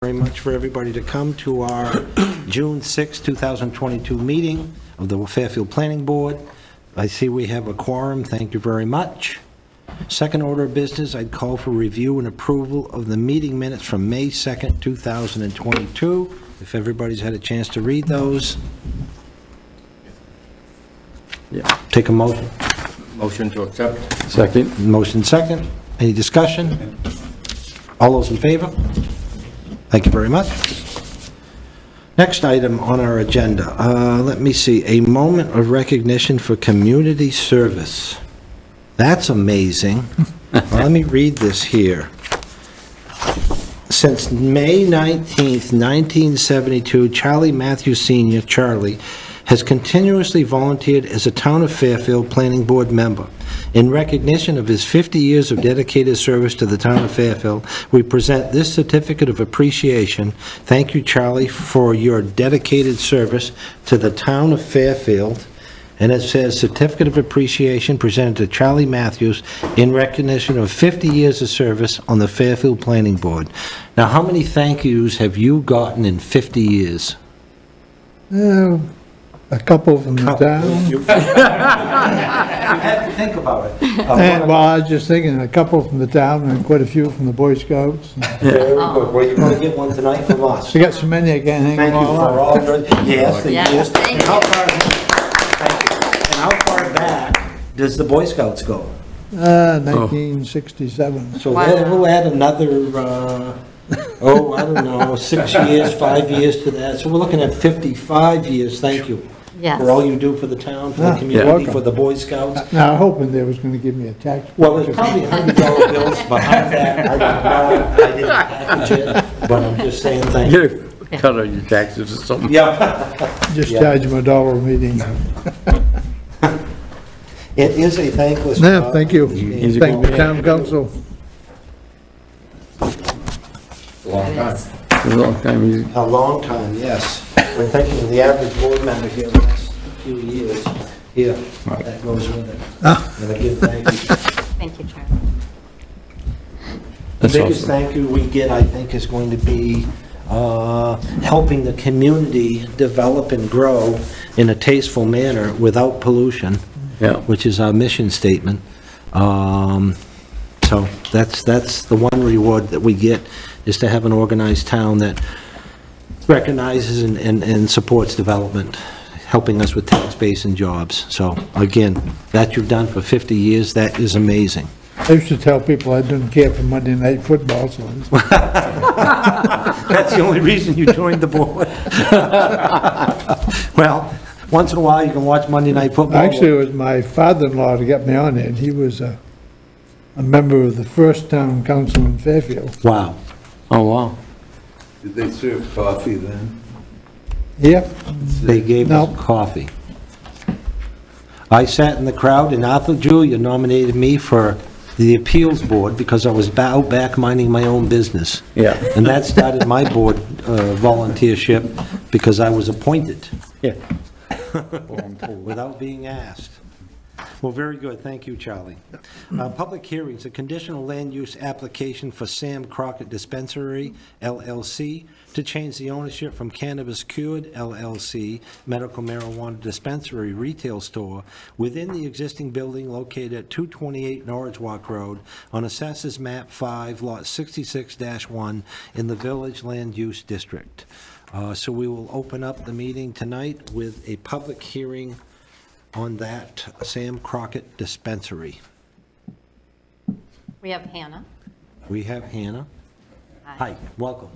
Very much for everybody to come to our June 6, 2022 meeting of the Fairfield Planning Board. I see we have a quorum. Thank you very much. Second order of business, I'd call for review and approval of the meeting minutes from May 2nd, 2022. If everybody's had a chance to read those. Yeah. Take a motion. Motion to accept. Second. Motion second. Any discussion? All those in favor? Thank you very much. Next item on our agenda, let me see, a moment of recognition for community service. That's amazing. Well, let me read this here. Since May 19th, 1972, Charlie Matthews Sr., Charlie, has continuously volunteered as a Town of Fairfield Planning Board member. In recognition of his 50 years of dedicated service to the Town of Fairfield, we present this certificate of appreciation. Thank you, Charlie, for your dedicated service to the Town of Fairfield. And it says, Certificate of Appreciation presented to Charlie Matthews in recognition of 50 years of service on the Fairfield Planning Board. Now, how many thank yous have you gotten in 50 years? A couple from the town. You had to think about it. And, well, I was just thinking, a couple from the town and quite a few from the Boy Scouts. Very good. Well, you're going to get one tonight from us. I got so many I can't hang Thank them you all for up. all your, yes, the Yes, years. thank And how far, thank you. And how far back does the Boy Scouts go? 1967. So Wow. we'll add another, I don't know, 6 years, 5 years to that. So we're looking at 55 years. Thank you. Yes. For all you do for the town, for the Yeah, community, welcome. for the Boy Scouts. Now, hoping they was gonna give me a tax. Well, there's probably $100 bills behind that. I don't know. I didn't package it, but I'm just saying thank you. Cut out your taxes or something. Yeah. Just Yeah. charge them $1 a meeting. It is a thankless Yeah, job. thank you. Easy Thank the going. town council. Long time. A long time. A long time, yes. We're thinking of the average board member here the last few years. Here, that goes with it. And again, thank you. Thank you, Charlie. The That's biggest awesome. thank you we get, I think, is going to be helping the community develop and grow in a tasteful manner without pollution, Yeah. which is our mission statement. So that's the one reward that we get, is to have an organized town that recognizes and supports development, helping us with tax base and jobs. So again, that you've done for 50 years, that is amazing. I used to tell people I didn't care for Monday night football, so That's the only reason you joined the board. Well, once in a while, you can watch Monday Night Football. actually, it was my father-in-law to get me on it. He was a member of the first town council in Fairfield. Wow. Oh, wow. Did they serve coffee then? Yep. They gave us No. coffee. I sat in the crowd, and Arthur Julia nominated me for the appeals board because I was out back minding my own business. Yeah. And that started my board volunteership because I was appointed Yeah. without being asked. Well, very good. Thank you, Charlie. Public hearings, a conditional land use application for Sam Crockett Dispensary, LLC, to change the ownership from Cannabis Cured, LLC, medical marijuana dispensary retail store, within the existing building located at 228 Norwalk Road on Assessors Map 5, Lot 66-1, in the Village Land Use District. So we will open up the meeting tonight with a public hearing on that Sam Crockett Dispensary. We have Hannah. We have Hannah. Hi, welcome.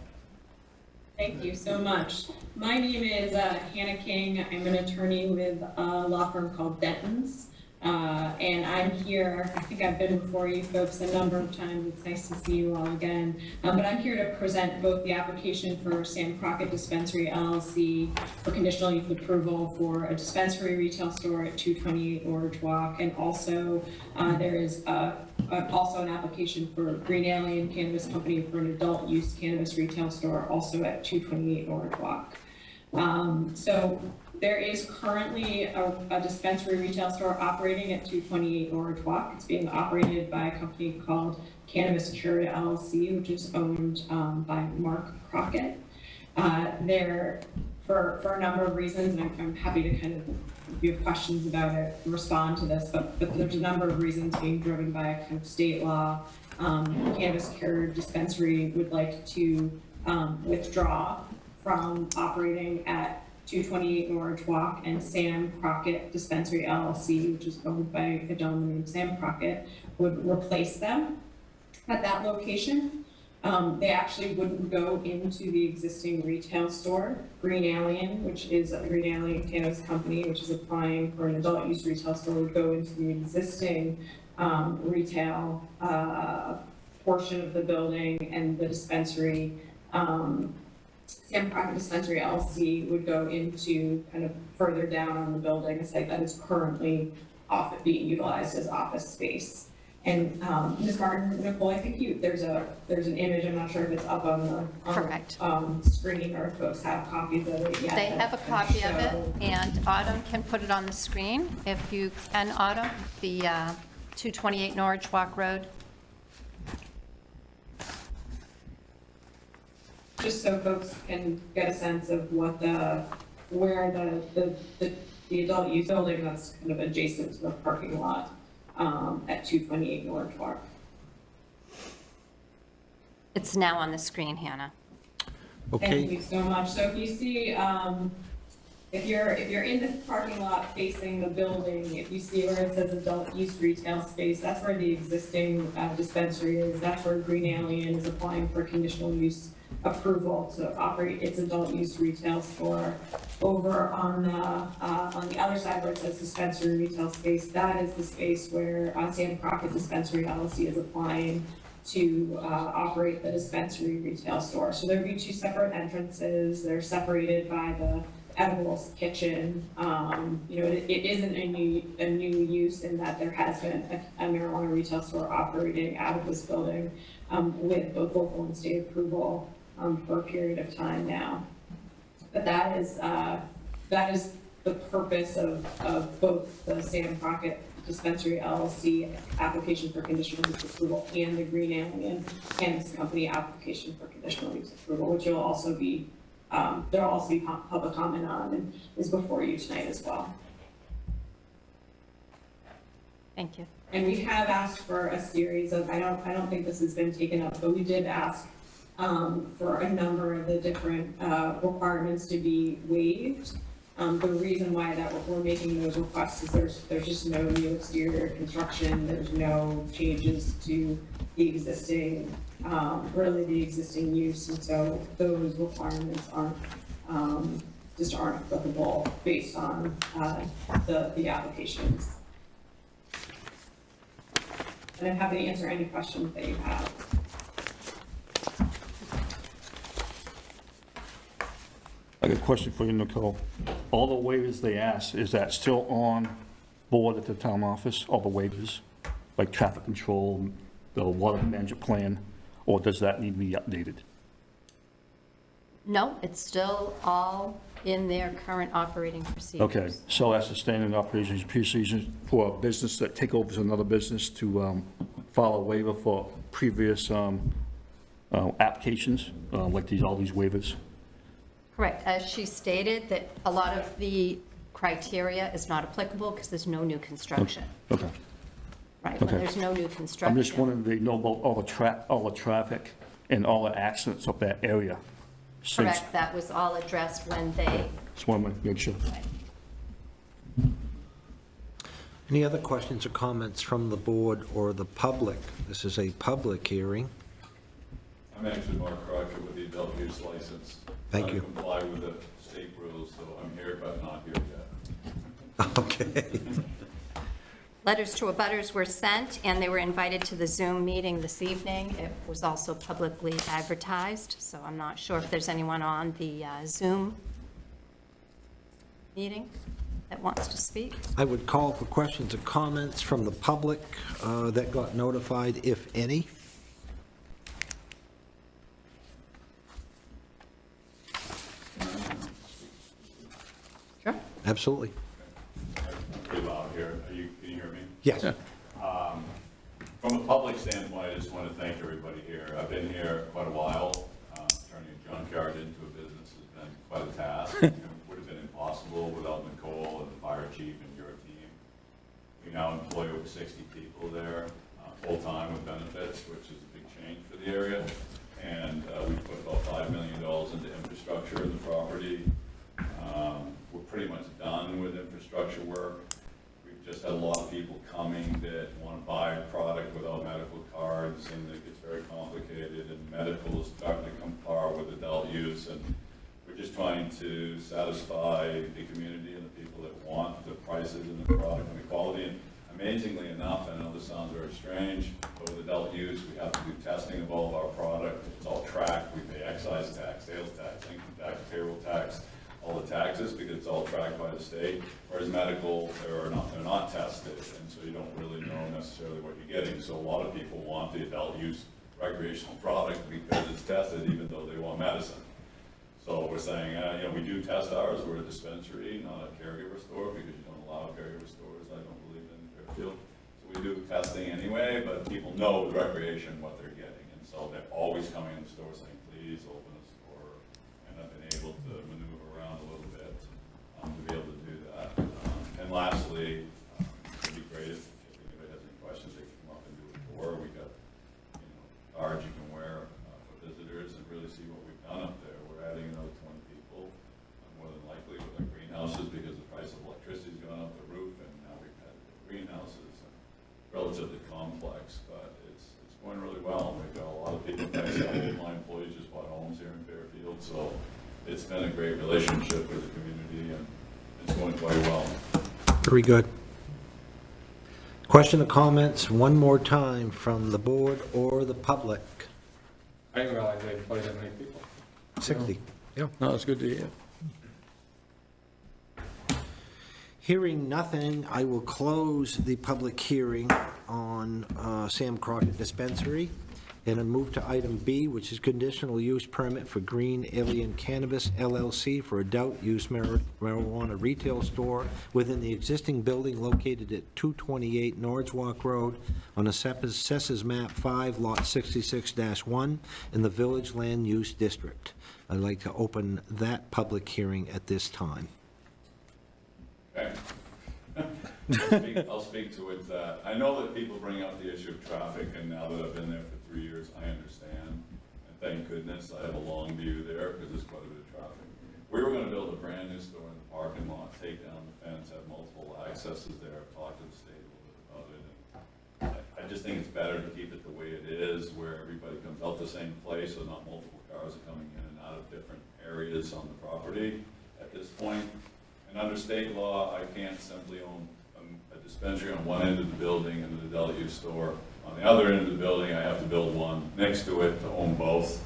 Thank you so much. My name is Hannah King. I'm an attorney with a law firm called Denton's. And I'm here, I think I've been before you folks a number of times. It's nice to see you all again. But I'm here to present both the application for Sam Crockett Dispensary LLC for conditional use approval for a dispensary retail store at 228 Norwalk, and also there is also an application for Green Alien Cannabis Company for an adult use cannabis retail store also at 228 Norwalk. So there is currently a dispensary retail store operating at 228 Norwalk. It's being operated by a company called Cannabis LLC, which is owned by Mark Crockett. They're, for a number of reasons, and I'm happy to kind of, if you have questions about it, respond to this, but there's a number of reasons being driven by a kind of state law. Cannabis Cure Dispensary would like to withdraw from operating at 228 Norwich Walk, and Sam Crockett Dispensary LLC, which is owned by a gentleman named Sam Crockett, would replace them at that location. They actually wouldn't go into the existing retail store. Green Alien, which is a Green Alien Cannabis company, which is applying for an adult use retail store, would go into the existing retail portion of the building, and the dispensary, Sam Crockett Dispensary LLC, would go into kind of further down on the building, a site that is currently being utilized as office space. And Ms. Martin, Nicole, I think there's an image, I'm not sure if it's up on the Correct. Screen, or if folks have copies of it yet. They have a copy of it, and Autumn can put it on the screen, if you can, Autumn, the 228 Norwich Walk Road. Just so folks can get a sense of where the adult use building that's kind of adjacent to the parking lot at 228 Norwich Walk. It's now on the screen, Hannah. Okay. Thank you so much. So if you see, if you're in the parking lot facing the building, if you see where it says adult use retail space, that's where the existing dispensary is. That's where Green Alien is applying for conditional use approval to operate its adult use retail store. Over on the other side where it says dispensary retail space, that is the space where Sam Crockett Dispensary LLC is applying to operate the dispensary retail store. So there'd be two separate entrances. They're separated by the edibles kitchen. It isn't a new use in that there has been a marijuana retail store operating out of this building with both local and state approval for a period of time now. But that is the purpose of both the Sam Crockett Dispensary LLC application for conditional use approval and the Green Alien Cannabis Company application for conditional use approval, which will also be there'll also be public comment on, and is before you tonight as well. Thank you. And we have asked for a series of, I don't think this has been taken up, but we did ask for a number of the different requirements to be waived. The reason why that we're making those requests is there's just no new exterior construction, there's no changes to the existing, really the existing use, and so those requirements aren't applicable based on the applications. And I'm happy to answer any questions that you have. I got a question for you, Nicole. All the waivers they asked, is that still on board at the town office, all the waivers? Like traffic control, the water management plan, or does that need to be updated? No, it's still all in their current operating procedures. Okay, so that's the standard operations procedures for a business that take over another business to file a waiver for previous applications, like all these waivers? Correct. As she stated, that a lot of the criteria is not applicable because there's no new construction. Okay. Right, when Okay. there's no new construction. I'm just wondering, they know about all the traffic and all the accidents up that area? Since- Correct, that was all addressed when they, Just want to make sure. Any other questions or comments from the board or the public? This is a public hearing. I'm actually Mark Crockett with the adult use license. Thank you. I comply with the state rules, so I'm here but not here yet. Okay. letters to abutters were sent, and they were invited to the Zoom meeting this evening. It was also publicly advertised, so I'm not sure if there's anyone on the Zoom meeting that wants to speak. I would call for questions or comments from the public that got notified, if any. Sure. Absolutely. Pretty loud here. Can you hear me? Yes. From a public standpoint, I just want to thank everybody here. I've been here quite a while. Turning a junkyard into a business has been quite a task. It would have been impossible without Nicole and the fire chief and your team. We now employ over 60 people there, full-time with benefits, which is a big change for the area. And we put about $5 million into infrastructure in the property. We're pretty much done with infrastructure work. We've just had a lot of people coming that want to buy a product without medical cards, and it gets very complicated, and medical is starting to come par with adult use, and we're just trying to satisfy the community and the people that want the prices and the product and the quality. And amazingly enough, I know this sounds very strange, but with adult use, we have to do testing of all of our product. It's all tracked. We pay excise tax, sales tax, income tax, payroll tax, all the taxes, because it's all tracked by the state. Whereas medical, they're not tested, and so you don't really know necessarily what you're getting. So a lot of people want the adult use recreational product because it's tested, even though they want medicine. So we're saying, we do test ours. We're a dispensary, not a caregiver store, because you don't allow caregiver stores, I don't believe, in Fairfield. So we do testing anyway, but people know with recreation what they're getting. And so they're always coming in the store saying, please open a store. And I've been able to maneuver around a little bit to be able to do that. And lastly, it'd be great if anybody has any questions, they can come up and do a tour. We got, cards you can wear for visitors and really see what we've done up there. We're adding another 20 people, more than likely with our greenhouses, because the price of electricity's gone up the roof, and now we've had greenhouses. Relatively complex, but it's going really well. We've got a lot of people, several of my employees just bought homes here in Fairfield, so it's been a great relationship with the community, and it's going quite well. Very good. Question or comments, one more time, from the board or the public? I didn't realize they employed that many people. 60. Yeah. No, it's good to hear. Hearing nothing, I will close the public hearing on Sam Crockett Dispensary and then move to item B, which is conditional use permit for Green Alien Cannabis LLC for adult use marijuana retail store within the existing building located at 228 Norwalk Road on Assessors Map 5, Lot 66-1 in the Village Land Use District. I'd like to open that public hearing at this time. Okay. I'll speak to it. I know that people bring up the issue of traffic, and now that I've been there for 3 years, I understand. And thank goodness I have a long view there, because there's quite a bit of traffic. We were going to build a brand new store in the parking lot, take down the fence, have multiple accesses there. I've talked to the state a little bit about it. And I just think it's better to keep it the way it is, where everybody comes out the same place, so not multiple cars are coming in and out of different areas on the property at this point. And under state law, I can't simply own a dispensary on one end of the building and an adult use store on the other end of the building. I have to build one next to it to own both.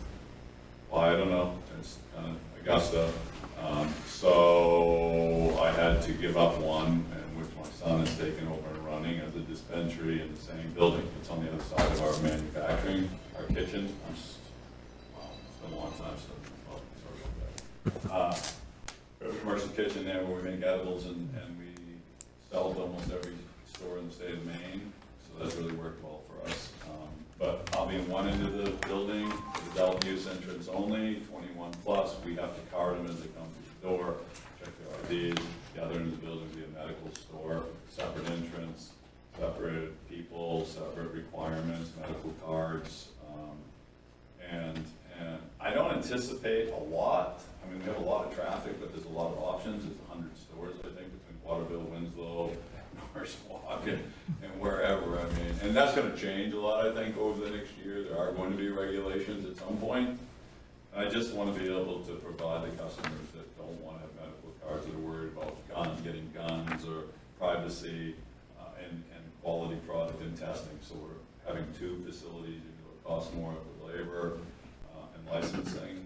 Why, I don't know. It's kind of Augusta. So I had to give up one, and which my son has taken over and running as a dispensary in the same building. It's on the other side of our manufacturing, our kitchen. It's been a long time, so sorry about that. We have a commercial kitchen there where we make edibles, and we sell to almost every store in the state of Maine, so that's really worked well for us. But I'll be in one end of the building, adult use entrance only, 21 plus. We have to card them as they come through the door, check their IDs. The other end of the building will be a medical store, separate entrance, separate people, separate requirements, medical cards. And I don't anticipate a lot. I mean, we have a lot of traffic, but there's a lot of options. There's 100 stores, I think, between Waterville, Winslow, Norwalk, and wherever. I mean, and that's going to change a lot, I think, over the next year. There are going to be regulations at some point. And I just want to be able to provide the customers that don't want to have medical cards, that are worried about guns, getting guns, or privacy, and quality product and testing. So we're having 2 facilities. It costs more with labor and licensing.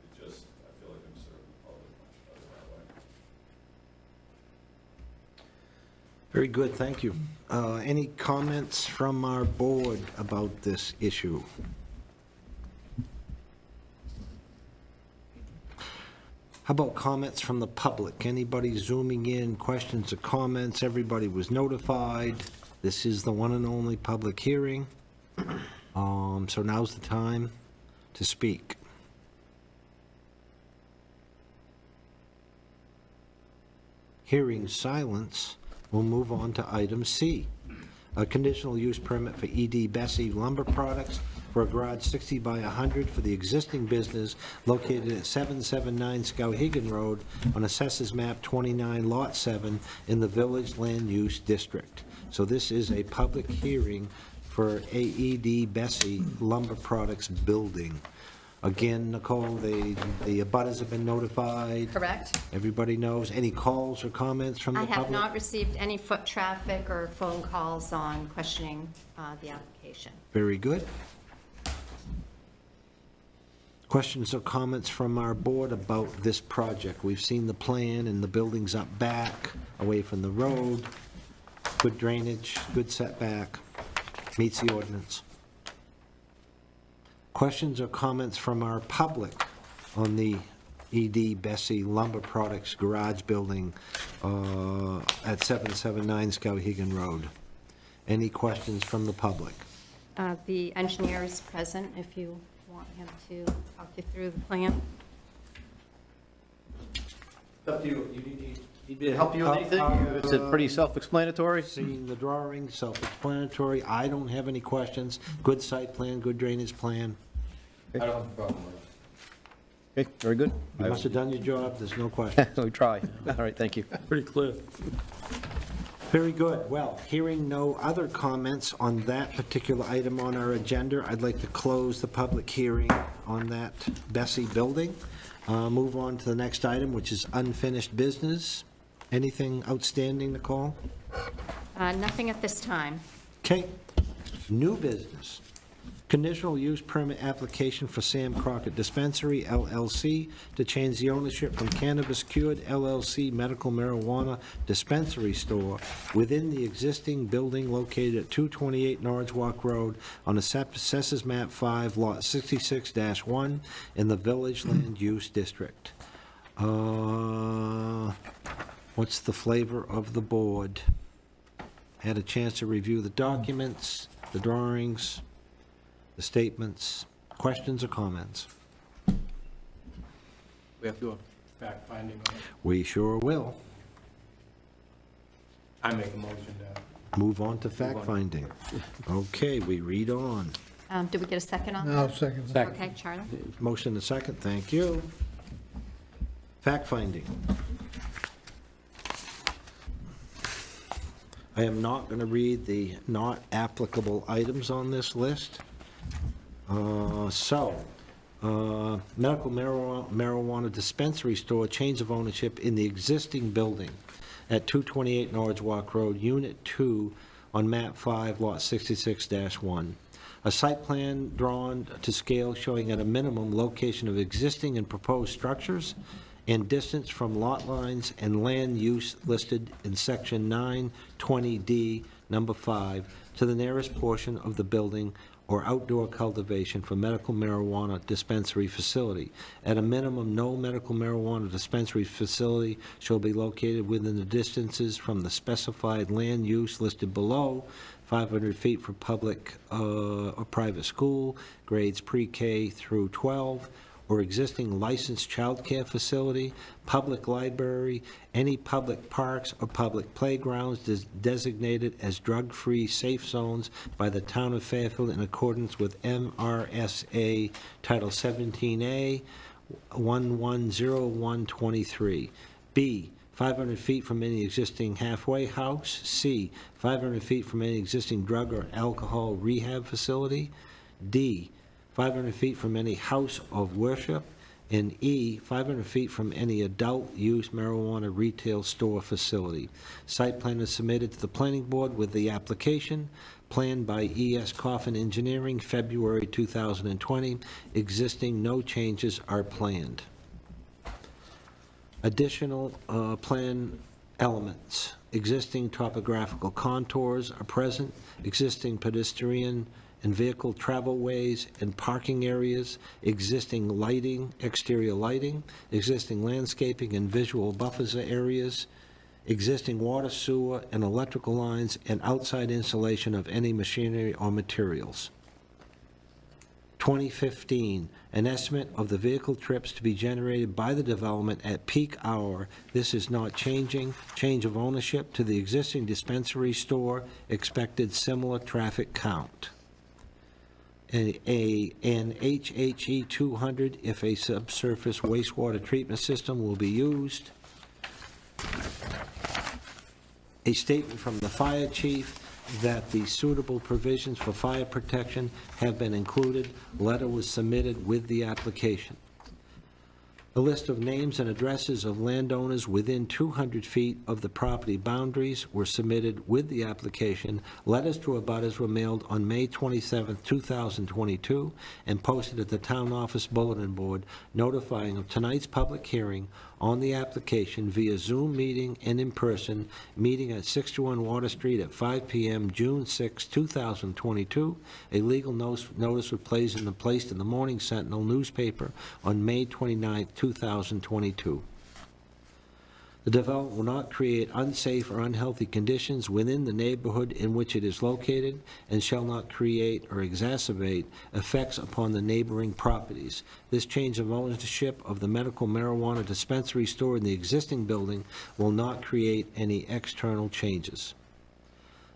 It just, I feel like I'm serving the public much better that way. Very good, thank you. Any comments from our board about this issue? How about comments from the public? Anybody zooming in, questions or comments? Everybody was notified. This is the one and only public hearing. So now's the time to speak. Hearing silence, we'll move on to item C. A conditional use permit for ED Bessey Lumber Products for a garage 60 by 100 for the existing business located at 779 Skowhegan Road on Assessors Map 29, Lot 7 in the Village Land Use District. So this is a public hearing for AED Bessey Lumber Products building. Again, Nicole, the abutters have been notified. Correct? Everybody knows. Any calls or comments from the I public? have not received any foot traffic or phone calls on questioning the application. Very good. Questions or comments from our board about this project? We've seen the plan, and the building's up back, away from the road, good drainage, good setback, meets the ordinance. Questions or comments from our public on the ED Bessey Lumber Products garage building at 779 Skowhegan Road? Any questions from the public? The engineer is present if you want him to talk you through the plan. Up to you. You need me to help you with anything? It's pretty self-explanatory. Seeing the drawing, self-explanatory. I don't have any questions. Good site plan, good drainage plan. I don't have a problem with it. Okay, very good. You must have done your job, there's no question. We try. All right, thank you. Pretty clear. Very good. Well, hearing no other comments on that particular item on our agenda, I'd like to close the public hearing on that Bessey building. Move on to the next item, which is unfinished business. Anything outstanding, Nicole? Nothing at this time. Okay. New business. Conditional use permit application for Sam Crockett Dispensary, LLC, to change the ownership from Cannabis Cured, LLC medical marijuana dispensary store within the existing building located at 228 Norwalk Road on Assessors Map 5, Lot 66-1 in the Village Land Use District. What's the flavor of the board? Had a chance to review the documents, the drawings, the statements. Questions or comments? We have to do a fact finding on it. We sure will. I make a motion to, Move on to fact-finding. Okay, we read on. Did we get a second on Now, that? second. Okay, Charlie? Motion and second, thank you. Fact-finding. I am not going to read the not applicable items on this list. Medical marijuana dispensary store, change of ownership in the existing building at 228 Norwalk Road, Unit 2, on Map 5, Lot 66-1. A site plan drawn to scale showing at a minimum location of existing and proposed structures and distance from lot lines and land use listed in Section 920D, Number 5, to the nearest portion of the building or outdoor cultivation for medical marijuana dispensary facility. At a minimum, no medical marijuana dispensary facility shall be located within the distances from the specified land use listed below, 500 feet for public or private school, grades pre-K through 12, or existing licensed childcare facility, public library, any public parks or public playgrounds designated as drug-free safe zones by the town of Fairfield in accordance with MRSA Title 17A 110123. B, 500 feet from any existing halfway house. C, 500 feet from any existing drug or alcohol rehab facility. D, 500 feet from any house of worship, and E, 500 feet from any adult-use marijuana retail store facility. Site plan is submitted to the planning board with the application, planned by E.S. Coffin Engineering, February 2020. Existing, no changes are planned. Additional plan elements. Existing topographical contours are present. Existing pedestrian and vehicle travelways and parking areas, existing lighting, exterior lighting, existing landscaping and visual buffers areas, existing water, sewer, and electrical lines, and outside installation of any machinery or materials. 2015, an estimate of the vehicle trips to be generated by the development at peak hour. This is not changing. Change of ownership to the existing dispensary store, expected similar traffic count. An HHE 200 if a subsurface wastewater treatment system will be used. A statement from the fire chief that the suitable provisions for fire protection have been included. Letter was submitted with the application. A list of names and addresses of landowners within 200 feet of the property boundaries were submitted with the application. Letters to abutters were mailed on May 27, 2022, and posted at the town office bulletin board notifying of tonight's public hearing on the application via Zoom meeting and in person, meeting at 61 Water Street at 5 p.m. June 6, 2022. A legal notice was placed in the Morning Sentinel newspaper on May 29, 2022. The development will not create unsafe or unhealthy conditions within the neighborhood in which it is located and shall not create or exacerbate effects upon the neighboring properties. This change of ownership of the medical marijuana dispensary store in the existing building will not create any external changes.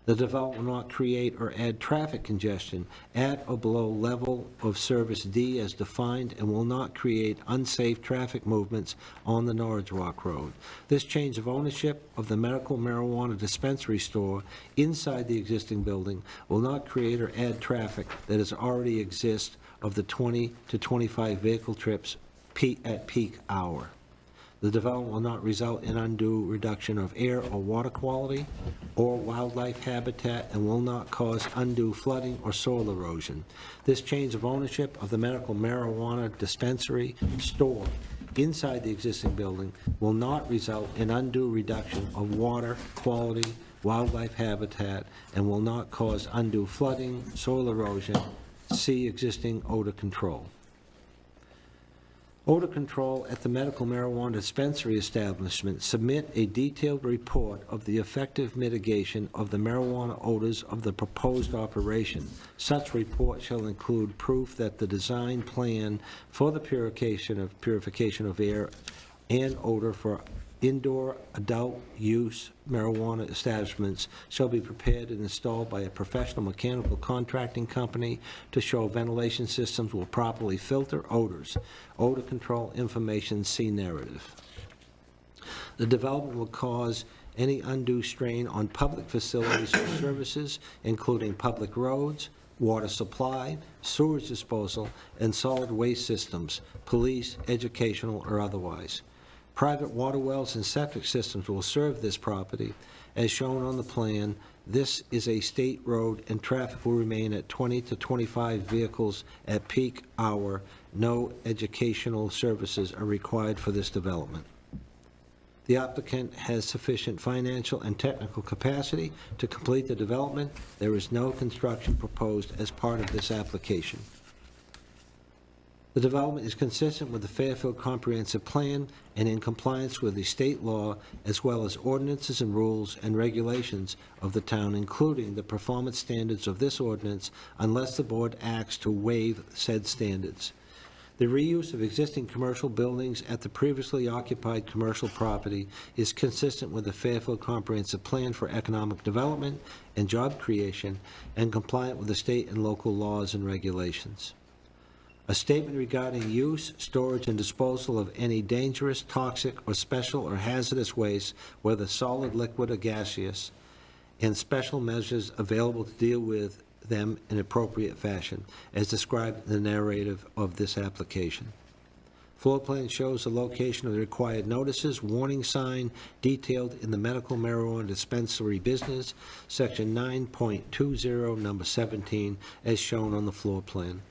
The development will not create or add traffic congestion at or below level of service D as defined, and will not create unsafe traffic movements on the Norwalk Road. This change of ownership of the medical marijuana dispensary store inside the existing building will not create or add traffic that is already exists of the 20 to 25 vehicle trips at peak hour. The development will not result in undue reduction of air or water quality or wildlife habitat, and will not cause undue flooding or soil erosion. This change of ownership of the medical marijuana dispensary store inside the existing building will not result in undue reduction of water quality, wildlife habitat, and will not cause undue flooding, soil erosion. See existing odor control. Odor control at the medical marijuana dispensary establishment. Submit a detailed report of the effective mitigation of the marijuana odors of the proposed operation. Such report shall include proof that the design plan for the purification of air and odor for indoor adult use marijuana establishments shall be prepared and installed by a professional mechanical contracting company to show ventilation systems will properly filter odors. Odor control information, see narrative. The development will cause any undue strain on public facilities or services, including public roads, water supply, sewage disposal, and solid waste systems, police, educational, or otherwise. Private water wells and septic systems will serve this property. As shown on the plan, this is a state road and traffic will remain at 20 to 25 vehicles at peak hour. No educational services are required for this development. The applicant has sufficient financial and technical capacity to complete the development. There is no construction proposed as part of this application. The development is consistent with the Fairfield Comprehensive Plan and in compliance with the state law, as well as ordinances and rules and regulations of the town, including the performance standards of this ordinance, unless the board acts to waive said standards. The reuse of existing commercial buildings at the previously occupied commercial property is consistent with the Fairfield Comprehensive Plan for Economic Development and Job Creation and compliant with the state and local laws and regulations. A statement regarding use, storage, and disposal of any dangerous, toxic, or special or hazardous waste, whether solid, liquid, or gaseous, and special measures available to deal with them in appropriate fashion, as described in the narrative of this application. Floor plan shows the location of the required notices, warning sign detailed in the medical marijuana dispensary business, section 9.20, number 17, as shown on the floor plan.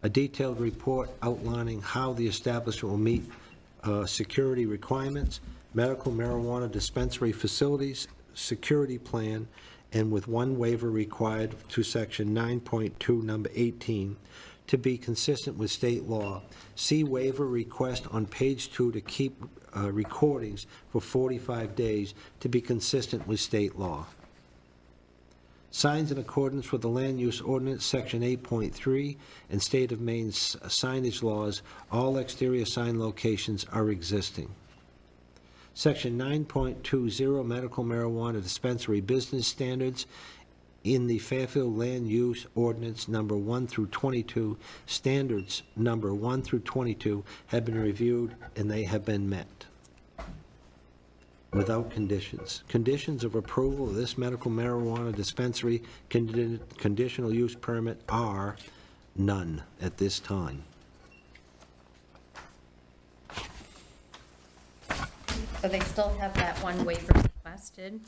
A detailed report outlining how the establishment will meet security requirements, medical marijuana dispensary facilities, security plan, and with one waiver required to Section 9.2, number 18, to be consistent with state law. See waiver request on page 2 to keep recordings for 45 days to be consistent with state law. Signs in accordance with the Land Use Ordinance, Section 8.3, and State of Maine signage laws, all exterior sign locations are existing. Section 9.20, medical marijuana dispensary business standards. In the Fairfield Land Use Ordinance number 1 through 22, standards number 1 through 22 have been reviewed and they have been met without conditions. Conditions of approval of this medical marijuana dispensary conditional use permit are none at this time. So they still have that one waiver requested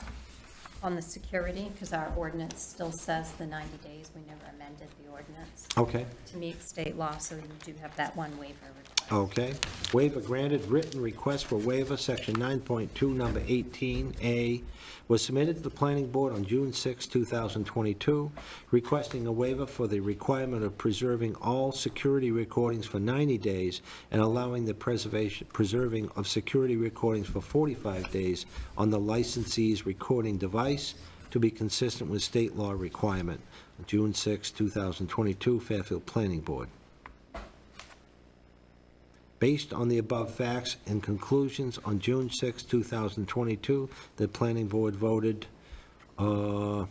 on the security, because our ordinance still says the 90 days. We never amended the ordinance Okay. to meet state law, so you do have that one waiver request. Okay. Waiver granted, written request for waiver, Section 9.2, number 18A, was submitted to the Planning Board on June 6, 2022, requesting a waiver for the requirement of preserving all security recordings for 90 days and allowing the preserving of security recordings for 45 days on the licensee's recording device to be consistent with state law requirement. June 6, 2022, Fairfield Planning Board. Based on the above facts and conclusions, on June 6, 2022, the Planning Board voted to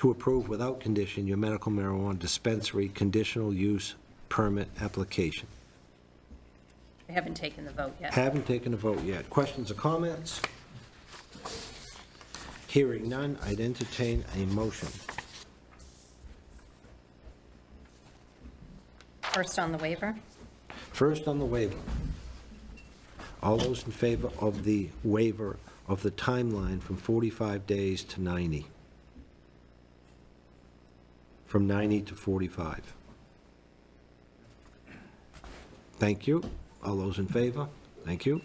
approve without condition your medical marijuana dispensary conditional use permit application. We haven't taken the vote yet. Haven't taken a vote yet. Questions or comments? Hearing none, I'd entertain a motion. First on the waiver. First on the waiver. All those in favor of the waiver of the timeline from 45 days to 90? From 90 to 45. Thank you. All those in favor? Thank you.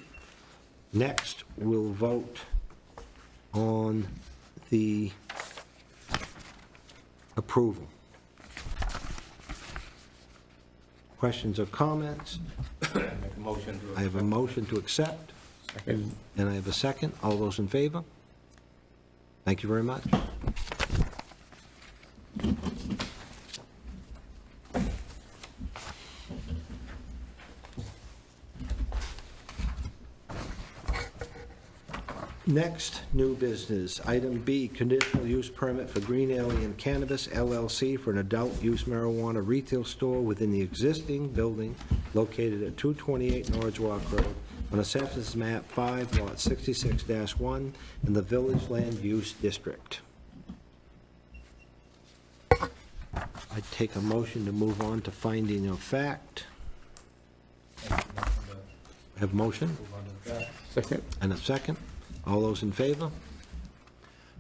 Next, we'll vote on the approval. Questions or comments? Make a motion to. I have a motion to accept, and I have a second. All those in favor? Thank you very much. Next, new business. Item B, conditional use permit for Green Alien Cannabis LLC for an adult use marijuana retail store within the existing building located at 228 Norwich Road on Assessors Map 5, Lot 66-1 in the Village Land Use District. I'd take a motion to move on to finding of fact. Have motion? Second. And a second. All those in favor?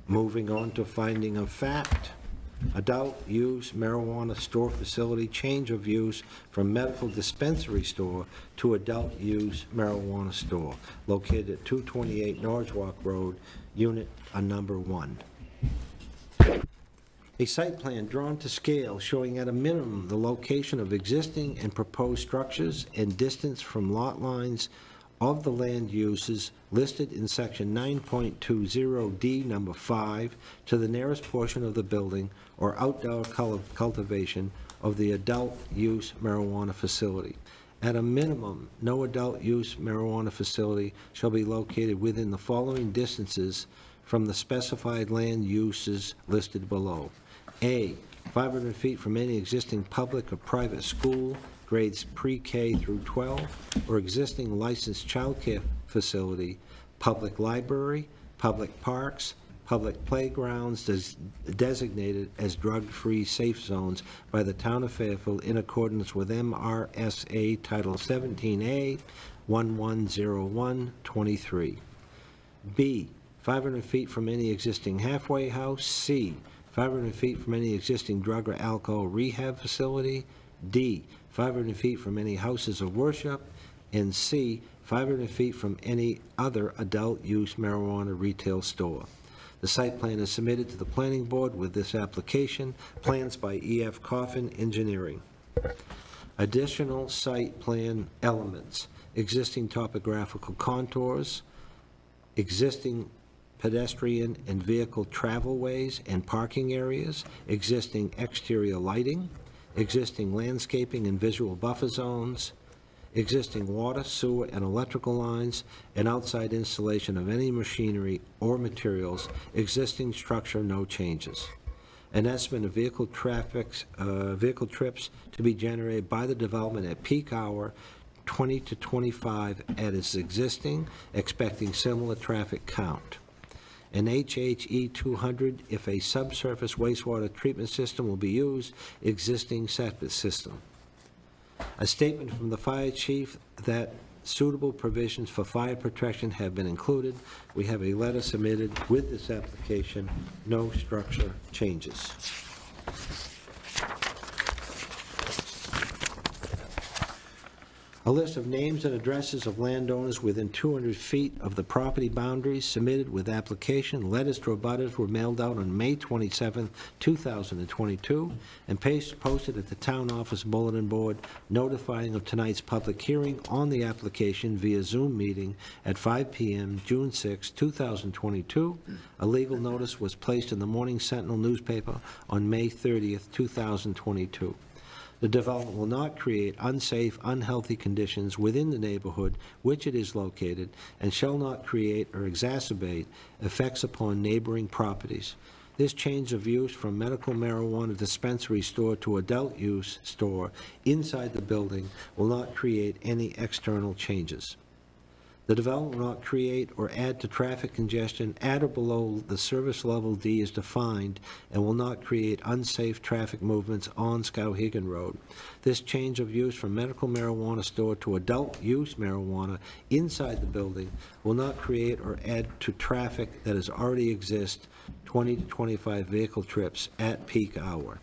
Moving on to finding of fact. Adult use marijuana store facility, change of use from medical dispensary store to adult use marijuana store, located at 228 Norwalk Road, unit number 1. A site plan drawn to scale showing at a minimum the location of existing and proposed structures and distance from lot lines of the land uses listed in section 9.20D number 5 to the nearest portion of the building or outdoor cultivation of the adult use marijuana facility. At a minimum, no adult use marijuana facility shall be located within the following distances from the specified land uses listed below. A, 500 feet from any existing public or private school, grades pre-K through 12, or existing licensed childcare facility, public library, public parks, public playgrounds designated as drug-free safe zones by the Town of Fairfield in accordance with MRSA Title 17A 110123. B, 500 feet from any existing halfway house. C, 500 feet from any existing drug or alcohol rehab facility. D, 500 feet from any houses of worship. And C, 500 feet from any other adult use marijuana retail store. The site plan is submitted to the planning board with this application. Plans by E.F. Coffin Engineering. Additional site plan elements: existing topographical contours, existing pedestrian and vehicle travelways and parking areas, existing exterior lighting, existing landscaping and visual buffer zones, existing water, sewer, and electrical lines, and outside installation of any machinery or materials, existing structure, no changes. An estimate of vehicle trips to be generated by the development at peak hour, 20 to 25 at its existing, expecting similar traffic count. An HHE 200 if a subsurface wastewater treatment system will be used, existing septic system. A statement from the fire chief that suitable provisions for fire protection have been included. We have a letter submitted with this application, no structure changes. A list of names and addresses of landowners within 200 feet of the property boundaries submitted with application. Letters to abutters were mailed out on May 27, 2022, and posted at the town office bulletin board notifying of tonight's public hearing on the application via Zoom meeting at 5 p.m. June 6, 2022. A legal notice was placed in the Morning Sentinel newspaper on May 30, 2022. The development will not create unsafe, unhealthy conditions within the neighborhood which it is located, and shall not create or exacerbate effects upon neighboring properties. This change of use from medical marijuana dispensary store to adult use store inside the building will not create any external changes. The development will not create or add to traffic congestion at or below the service level D is defined, and will not create unsafe traffic movements on Skowhegan Road. This change of use from medical marijuana store to adult use marijuana inside the building will not create or add to traffic that already exists, 20 to 25 vehicle trips at peak hour.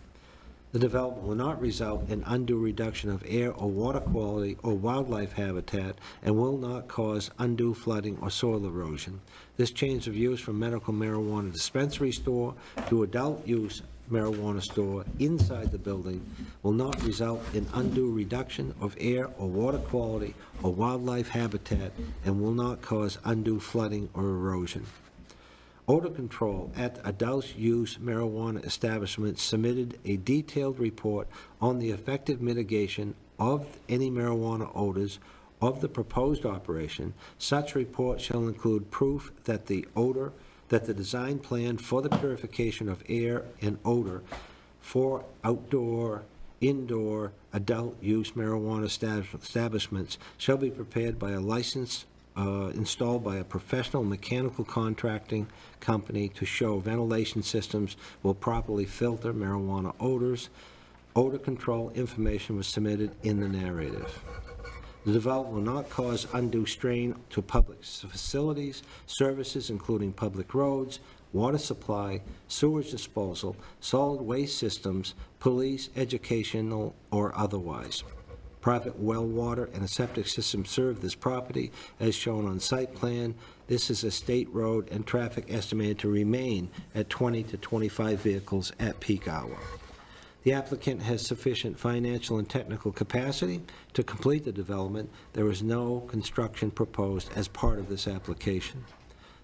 The development will not result in undue reduction of air or water quality or wildlife habitat, and will not cause undue flooding or soil erosion. This change of use from medical marijuana dispensary store to adult use marijuana store inside the building will not result in undue reduction of air or water quality or wildlife habitat, and will not cause undue flooding or erosion. Odor control at adult use marijuana establishments submitted a detailed report on the effective mitigation of any marijuana odors of the proposed operation. Such report shall include proof that the design plan for the purification of air and odor for outdoor, indoor, adult use marijuana establishments shall be prepared by a licensed installed by a professional mechanical contracting company to show ventilation systems will properly filter marijuana odors. Odor control information was submitted in the narrative. The development will not cause undue strain to public facilities, services including public roads, water supply, sewage disposal, solid waste systems, police, educational, or otherwise. Private well water and a septic system serve this property as shown on site plan. This is a state road, and traffic estimated to remain at 20 to 25 vehicles at peak hour. The applicant has sufficient financial and technical capacity to complete the development. There is no construction proposed as part of this application.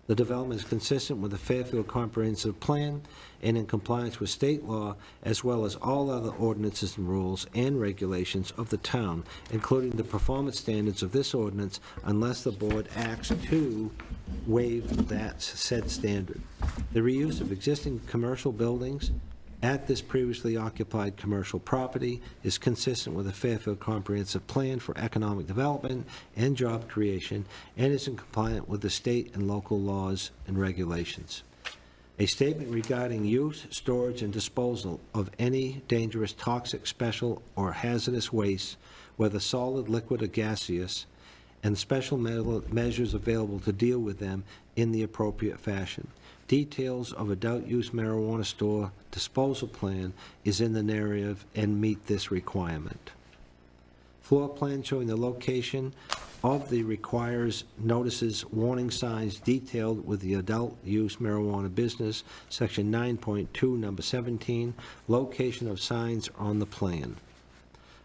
The development is consistent with the Fairfield Comprehensive Plan and in compliance with state law, as well as all other ordinances and rules and regulations of the town, including the performance standards of this ordinance, unless the board acts to waive that said standard. The reuse of existing commercial buildings at this previously occupied commercial property is consistent with the Fairfield Comprehensive Plan for Economic Development and Job Creation, and is in compliance with the state and local laws and regulations. A statement regarding use, storage, and disposal of any dangerous, toxic, special, or hazardous waste, whether solid, liquid, or gaseous, and special measures available to deal with them in the appropriate fashion. Details of adult use marijuana store disposal plan is in the narrative and meet this requirement. Floor plan showing the location of the requires notices, warning signs detailed with the adult use marijuana business, section 9.2, number 17, location of signs on the plan.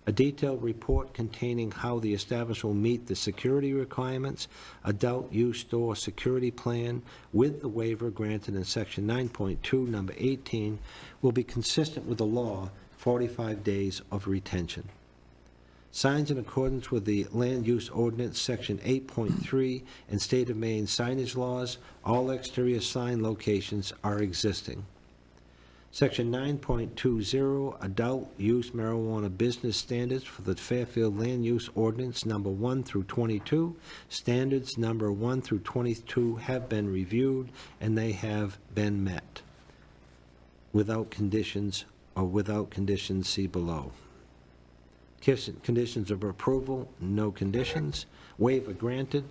A detailed report containing how the establishment will meet the security requirements, adult use store security plan with the waiver granted in section 9.2, number 18, will be consistent with the law, 45 days of retention. Signs in accordance with the Land Use Ordinance, Section 8.3, and State of Maine signage laws, all exterior sign locations are existing. Section 9.20, Adult Use Marijuana Business Standards for the Fairfield Land Use Ordinance Number 1 through 22. Standards Number 1 through 22 have been reviewed, and they have been met. Without conditions, see below. Conditions of approval, no conditions. Waiver granted.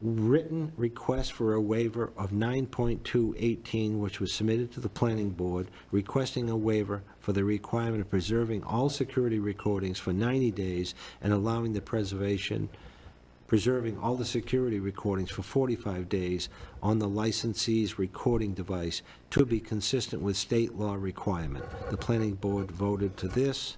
Written request for a waiver of 9.218, which was submitted to the planning board, requesting a waiver for the requirement of preserving all security recordings for 90 days and allowing the preserving all the security recordings for 45 days on the licensee's recording device to be consistent with state law requirement. The planning board voted to this.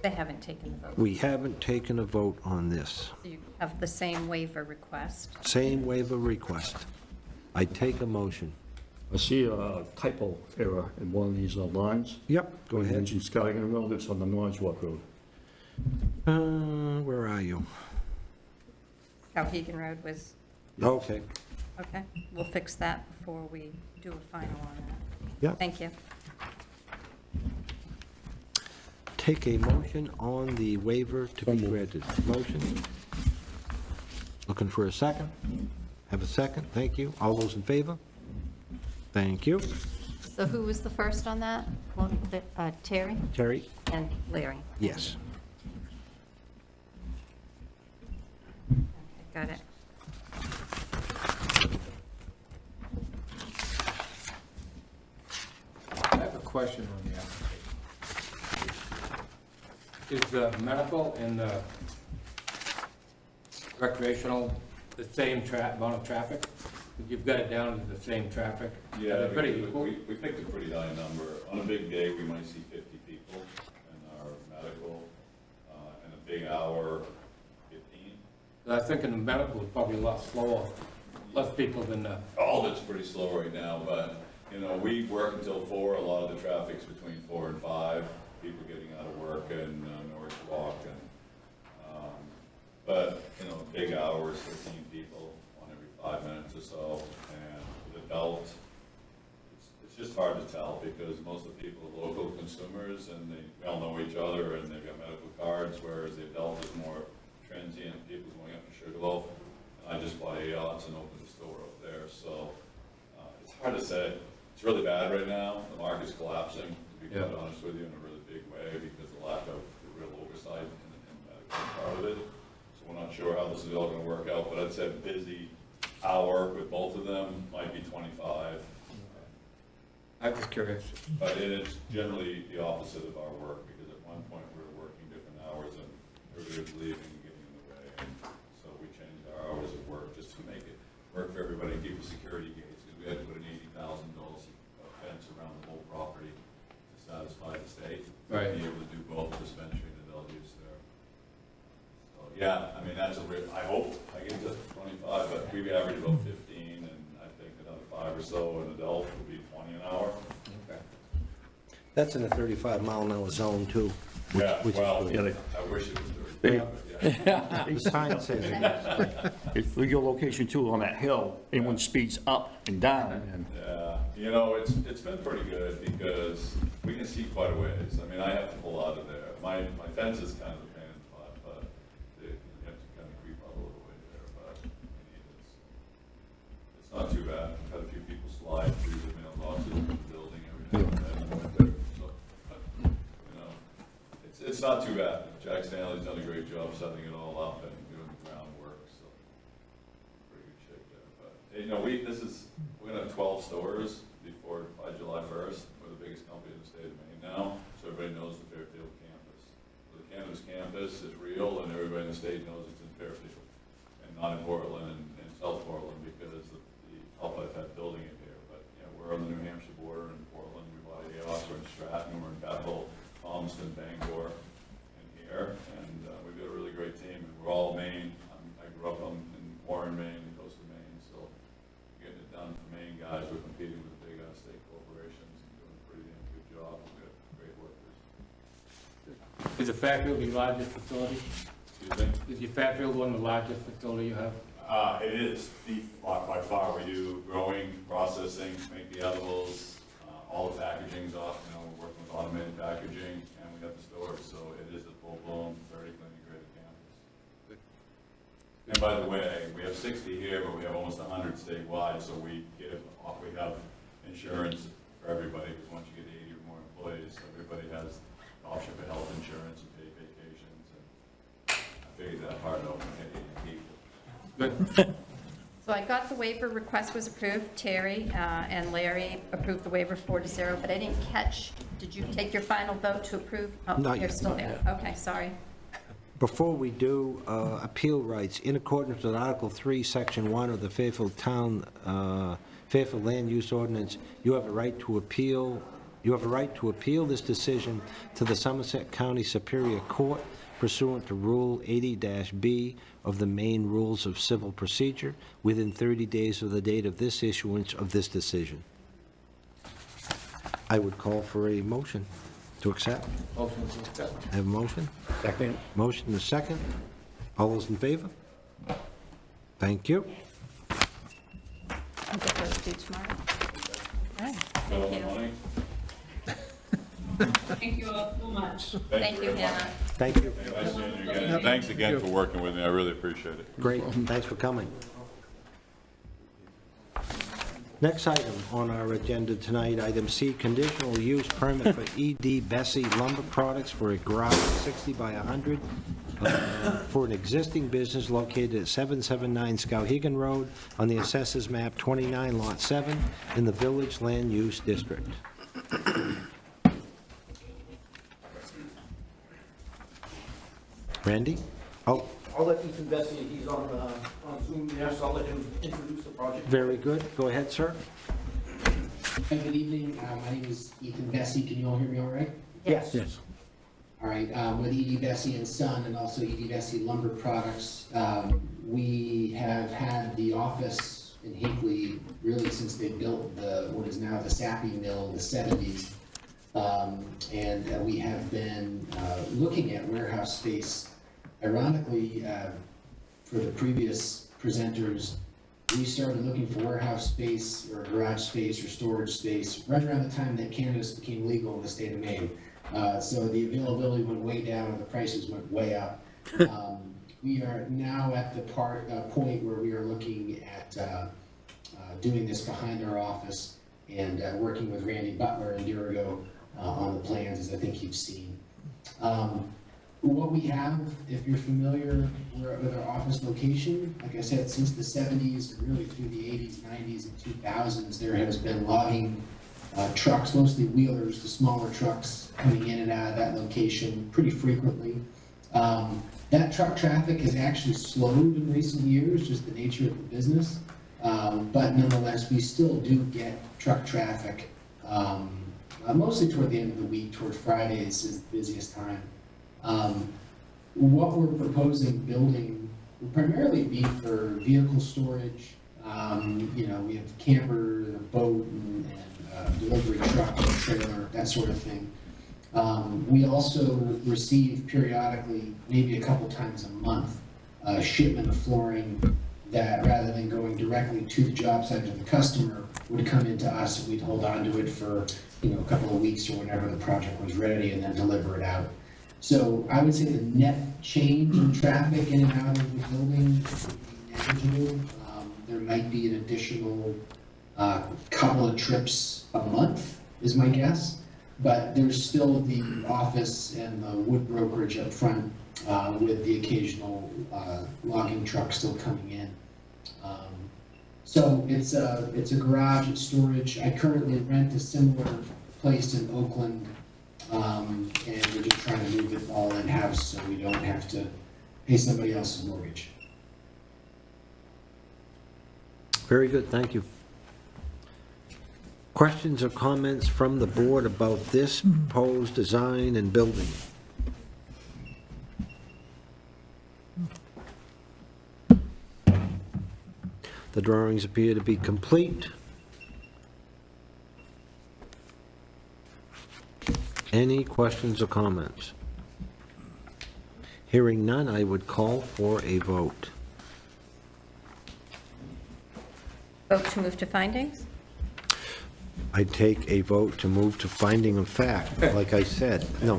They haven't taken the vote. We haven't taken a vote on this. So you have the same waiver request. Same waiver request. I take a motion. I see a typo error in one of these lines. Yep, go You ahead. mentioned Skowhegan Road, it's on the Norwalk Road. Where are you? Skowhegan Road was, Okay. okay, we'll fix that before we do a final on that. Yep. Thank you. Take a motion on the waiver to be granted. Motion. Looking for a second? Have a second? Thank you. All those in favor? Thank you. So who was the first on that? Well, Terry Terry? and Larry? Yes. Okay, got it. I have a question on the application. Is the medical and the recreational the same amount of traffic? You've got it down to the same traffic? Yeah, They're pretty equal? we picked a pretty high number. On a big day, we might see 50 people in our medical, and a big hour, 15. I think in the medical is probably a lot slower, less people than the, All of it's pretty slow right now, but, you know, we work until 4. A lot of the traffic's between 4 and 5, people getting out of work and Norwich Walk. But, you know, big hours, 15 people, one every 5 minutes or so. And with adult, it's just hard to tell because most of the people are local consumers and they all know each other and they've got medical cards, whereas the adult is more transient, people going up to Sugarloaf. And I just bought a yachts and opened a store up there. So it's hard to say. It's really bad right now. The market's collapsing, to be quite honest with you, in a really big way because of the lack of real oversight in the medical part of it. So we're not sure how this is all going to work out, but I'd say a busy hour with both of them might be 25. I'm just curious. But it is generally the opposite of our work because at one point we were working different hours and everybody was leaving and getting in the way. And so we changed our hours of work just to make it work for everybody and keep the security gates because we had to put an $80,000 fence around the whole property to satisfy the state. Right. To be able to do both dispensary and adult use there. So, yeah, I mean, that's a real, I hope I get to 25, but we average about 15, and I think another 5 or so, an adult would be 20 an hour. Okay. That's in a 35-mile-an-hour zone, too. Yeah, which is well, good. I wish it was 35, but yeah. The sign says it is. If we go location 2 on that hill, anyone speeds up and down, and Yeah, you know, it's been pretty good because we can see quite a ways. I mean, I have to pull out of there. My fence is kind of a pain in the butt, but you have to kind of creep out a little way there, but it's not too bad. I've had a few people slide through the mailboxes in the building every now and then in the winter, so, but, you know, it's not too bad. Jack Stanley's done a great job setting it all up and doing the groundwork, so pretty good shape there. But, you know, we're gonna have 12 stores by July 1st. We're the biggest company in the state of Maine now, so everybody knows the Fairfield state knows it's in Fairfield and not in Portland and South Portland because the help I've had building it here. But, you know, we're on the New Hampshire border in Portland, we bought Eos, we're in Stratton, we're in Bethel, Palmerston, Bangor, and here. And we've got a really great team, and we're all Maine. I grew up in Warren, Maine, the coast of Maine, so getting it done for Maine guys. We're competing with the big state corporations and doing a pretty damn good job. We've got great workers. Is the Fairfield your largest facility? Excuse me? Is your Fairfield one of the largest facility you have? It is by far. We do growing, processing, make the edibles, all the packaging's off. You know, we're working with automated packaging, and we got the stores, so it is a full-blown, vertically integrated campus. And by the way, we have 60 here, but we have almost 100 statewide, so we have insurance for everybody, because once you get 80 or more employees, everybody has the option for health insurance and paid vacations, and I figured that part out when we had 80 people. Good. So I got the waiver request was approved. Terry and Larry approved the waiver 4-0, but I didn't catch, did you take your final vote to approve? Oh, Not you're yet, still not there. Okay, sorry. Before we do, appeal rights, in accordance with Article 3, Section 1 of the Fairfield Fairfield Land Use Ordinance, you have a right to appeal this decision to the Somerset County Superior Court pursuant to Rule 80-B of the Maine Rules of Civil Procedure within 30 days of the date of this issuance of this decision. I would call for a motion to accept. Motion to accept. I have a motion? Second. Motion and a second. All those in favor? Thank you. I'll get those to you tomorrow. Okay, thank you. Money? Thank you all so much. Thank you, very much. Hannah. Thank you. Nice seeing you again. Thanks again for working with me. I really appreciate it. Great, thanks for coming. Next item on our agenda tonight, item C, conditional use permit for E.D. Bessey Lumber Products for a garage 60 by 100 for an existing business located at 779 Skowhegan Road on the Assessors Map 29, Lot 7, in the Village Land Use District. Randy? Oh, I'll let Ethan Bessey, he's on Zoom there, so I'll let him introduce the project. very good. Go ahead, sir. Hi, good evening. My name is Ethan Bessey. Can you all hear me all right? Yes. All right, with E.D. Bessey and Son and also E.D. Bessey Lumber Products, we have had the office in Hinckley really since they built what is now the Sappy Mill in the 70s. And we have been looking at warehouse space. Ironically, for the previous presenters, we started looking for warehouse space or garage space or storage space right around the time that cannabis became legal in the state of Maine. So the availability went way down and the prices went way up. We are now at the point where we are looking at doing this behind our office and working with Randy Butler and Dirigo on the plans, as I think you've seen. What we have, if you're familiar with our office location, like I said, since the 70s, and really through the 80s, 90s, and 2000s, there has been logging trucks, mostly wheelers, the smaller trucks, coming in and out of that location pretty frequently. That truck traffic has actually slowed in recent years, just the nature of the business. But nonetheless, we still do get truck traffic, mostly toward the end of the week, toward Fridays is the busiest time. What we're proposing building will primarily be for vehicle storage. You know, we have camper, and a boat, and delivery truck, and trailer, that sort of thing. We also receive periodically, maybe a couple times a month, a shipment of flooring that, rather than going directly to the job site of the customer, would come into us, and we'd hold on to it for, you know, a couple of weeks or whenever the project was ready, and then deliver it out. So I would say the net change in traffic in and out of the building would be negligible. There might be an additional couple of trips a month, is my guess. But there's still the office and the wood brokerage up front with the occasional logging truck still coming in. So it's a garage, it's storage. I currently rent a similar place in Oakland. And we're just trying to move it all in-house so we don't have to pay somebody else's mortgage. Very good, thank you. Questions or comments from the board about this proposed design and building? The drawings appear to be complete. Any questions or comments? Hearing none, I would call for a vote. Vote to move to findings? I take a vote to move to finding of fact, like I said. No.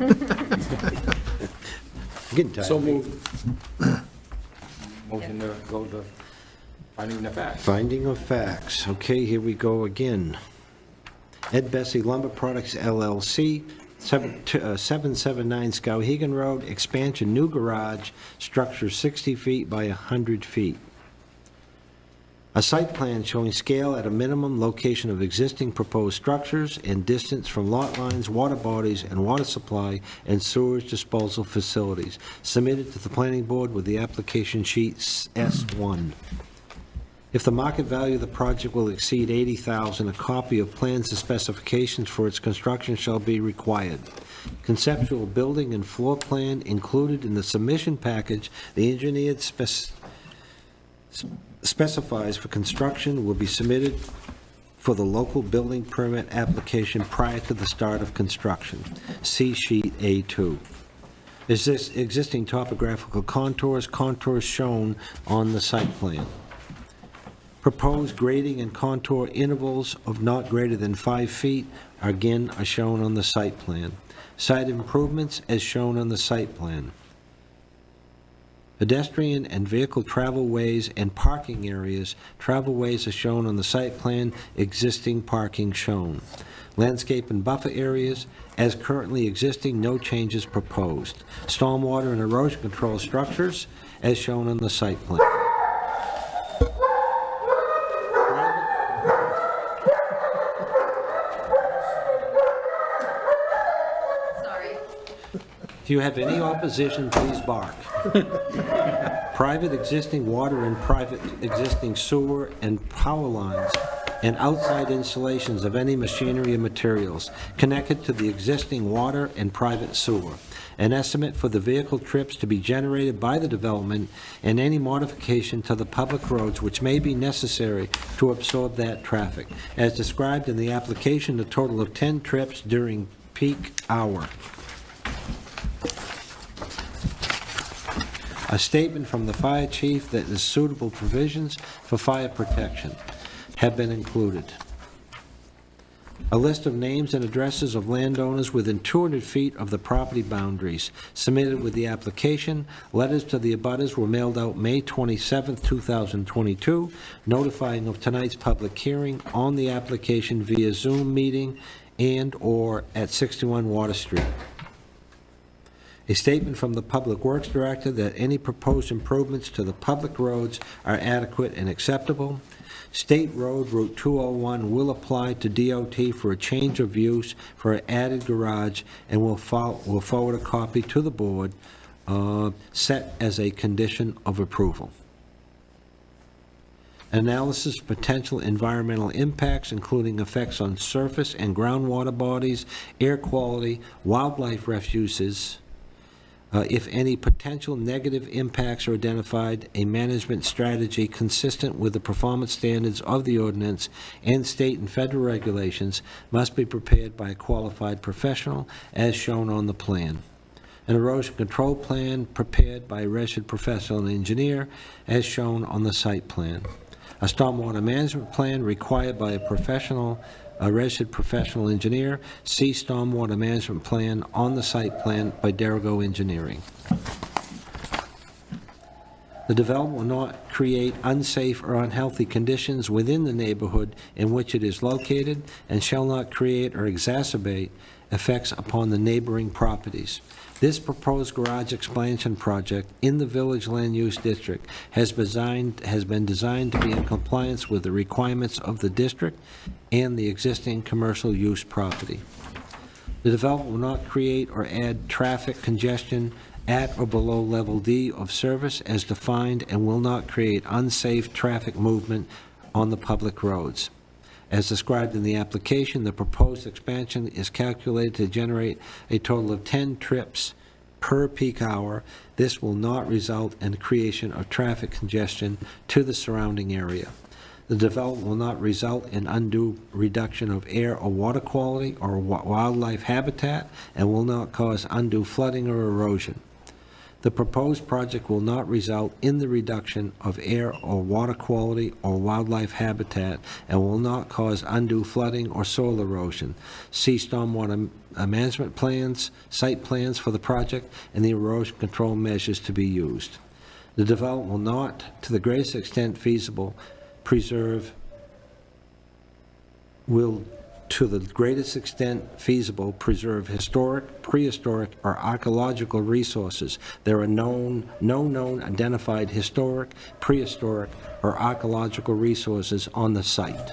Getting tired. So moved. Motion to go to finding the facts. Finding of facts. Okay, here we go again. Ed Bessey Lumber Products LLC, 779 Skowhegan Road, expansion, new garage, structure 60 feet by 100 feet. A site plan showing scale at a minimum, location of existing proposed structures, and distance from lot lines, water bodies, and water supply and sewage disposal facilities, submitted to the planning board with the application sheet S1. If the market value of the project will exceed $80,000, a copy of plans and specifications for its construction shall be required. Conceptual building and floor plan included in the submission package, the engineered specifies for construction will be submitted for the local building permit application prior to the start of construction. See sheet A2. Is this existing topographical contours shown on the site plan? Proposed grading and contour intervals of not greater than 5 feet are shown on the site plan. Site improvements as shown on the site plan. Pedestrian and vehicle travelways and parking areas. Travelways are shown on the site plan, existing parking shown. Landscape and buffer areas, as currently existing, no changes proposed. Stormwater and erosion control structures, as shown on the site plan. Sorry. If you have any opposition, please bark. Private existing water and private existing sewer and power lines and outside installations of any machinery and materials connected to the existing water and private sewer. An estimate for the vehicle trips to be generated by the development and any modification to the public roads which may be necessary to absorb that traffic. As described in the application, a total of 10 trips during peak hour. A statement from the fire chief that the suitable provisions for fire protection have been included. A list of names and addresses of landowners within 200 feet of the property boundaries submitted with the application. Letters to the abutters were mailed out May 27, 2022, notifying of tonight's public hearing on the application via Zoom meeting and/or at 61 Water Street. A statement from the Public Works Director that any proposed improvements to the public roads are adequate and acceptable. State Road Route 201 will apply to DOT for a change of use for an added garage and will forward a copy to the board, set as a condition of approval. Analysis of potential environmental impacts, including effects on surface and groundwater bodies, air quality, wildlife refuges. If any potential negative impacts are identified, a management strategy consistent with the performance standards of the ordinance and state and federal regulations must be prepared by a qualified professional as shown on the plan. An erosion control plan prepared by a registered professional engineer as shown on the site plan. A stormwater management plan required by a registered professional engineer. See stormwater management plan on the site plan by Derigo Engineering. The development will not create unsafe or unhealthy conditions within the neighborhood in which it is located and shall not create or exacerbate effects upon the neighboring properties. This proposed garage expansion project in the Village Land Use District has been designed to be in compliance with the requirements of the district and the existing commercial use property. The development will not create or add traffic congestion at or below level D of service as defined and will not create unsafe traffic movement on the public roads. As described in the application, the proposed expansion is calculated to generate a total of 10 trips per peak hour. This will not result in the creation of traffic congestion to the surrounding area. The development will not result in undue reduction of air or water quality or wildlife habitat and will not cause undue flooding or erosion. The proposed project will not result in the reduction of air or water quality or wildlife habitat and will not cause undue flooding or soil erosion. See stormwater management plans, site plans for the project, and the erosion control measures to be used. The development will not, to the greatest extent feasible, preserve historic, prehistoric, or archaeological resources. There are no known identified historic, prehistoric, or archaeological resources on the site.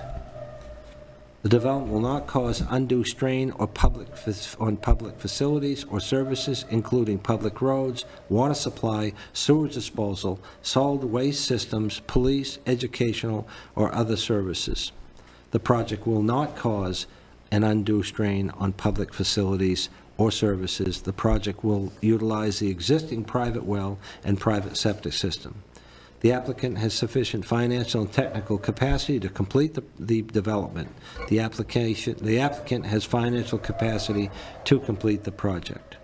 The development will not cause undue strain on public facilities or services, including public roads, water supply, sewage disposal, solid waste systems, police, educational, or other services. The project will not cause an undue strain on public facilities or services. The project will utilize the existing private well and private septic system. The applicant has sufficient financial and technical capacity to complete the development. The applicant has financial capacity to complete the project.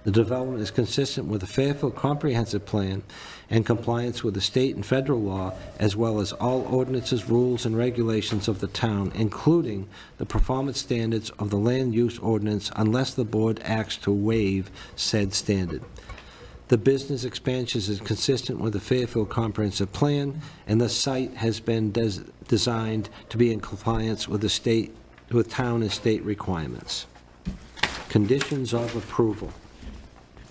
The development is consistent with the Fairfield Comprehensive Plan and compliance with the state and federal law, as well as all ordinances, rules, and regulations of the town, including the performance standards of the land use ordinance, unless the board acts to waive said standard. The business expansion is consistent with the Fairfield Comprehensive Plan, and the site has been designed to be in compliance with town and state requirements. Conditions of approval.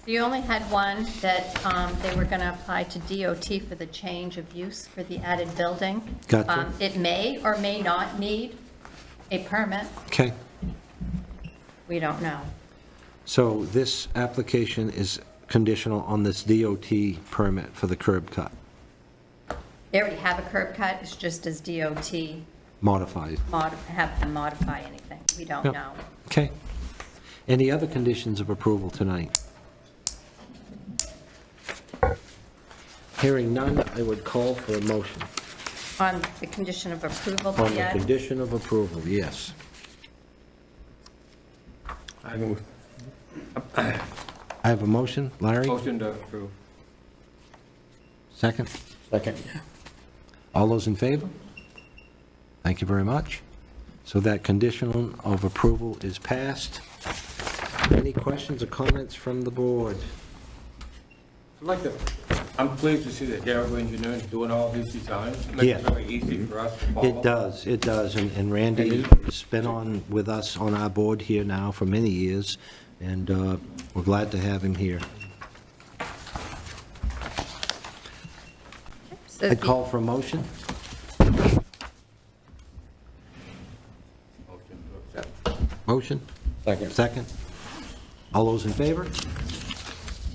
You only had one that they were going to apply to DOT for the change of use for the added building. Gotcha. It may or may not need a permit. Okay. We don't know. So this application is conditional on this DOT permit for the curb cut, They already have a curb cut, it's just as DOT modified. have them modify anything. We don't Yep. know. Okay. Any other conditions of approval tonight? Hearing none, I would call for a motion. On the condition of approval, On the yet, condition of approval, yes. I move. I have a motion. Larry? Motion to approve. Second? Second. All those in favor? Thank you very much. So that condition of approval is passed. Any questions or comments from the board? I'm pleased to see that Darrell Engineering is doing all these designs. It makes Yes. it very easy for us to follow. It does, and Randy has been on with us on our board here now for many years, and we're glad to have him here. so I the- call for a motion. Motion to accept. Motion? Second. Second? All those in favor?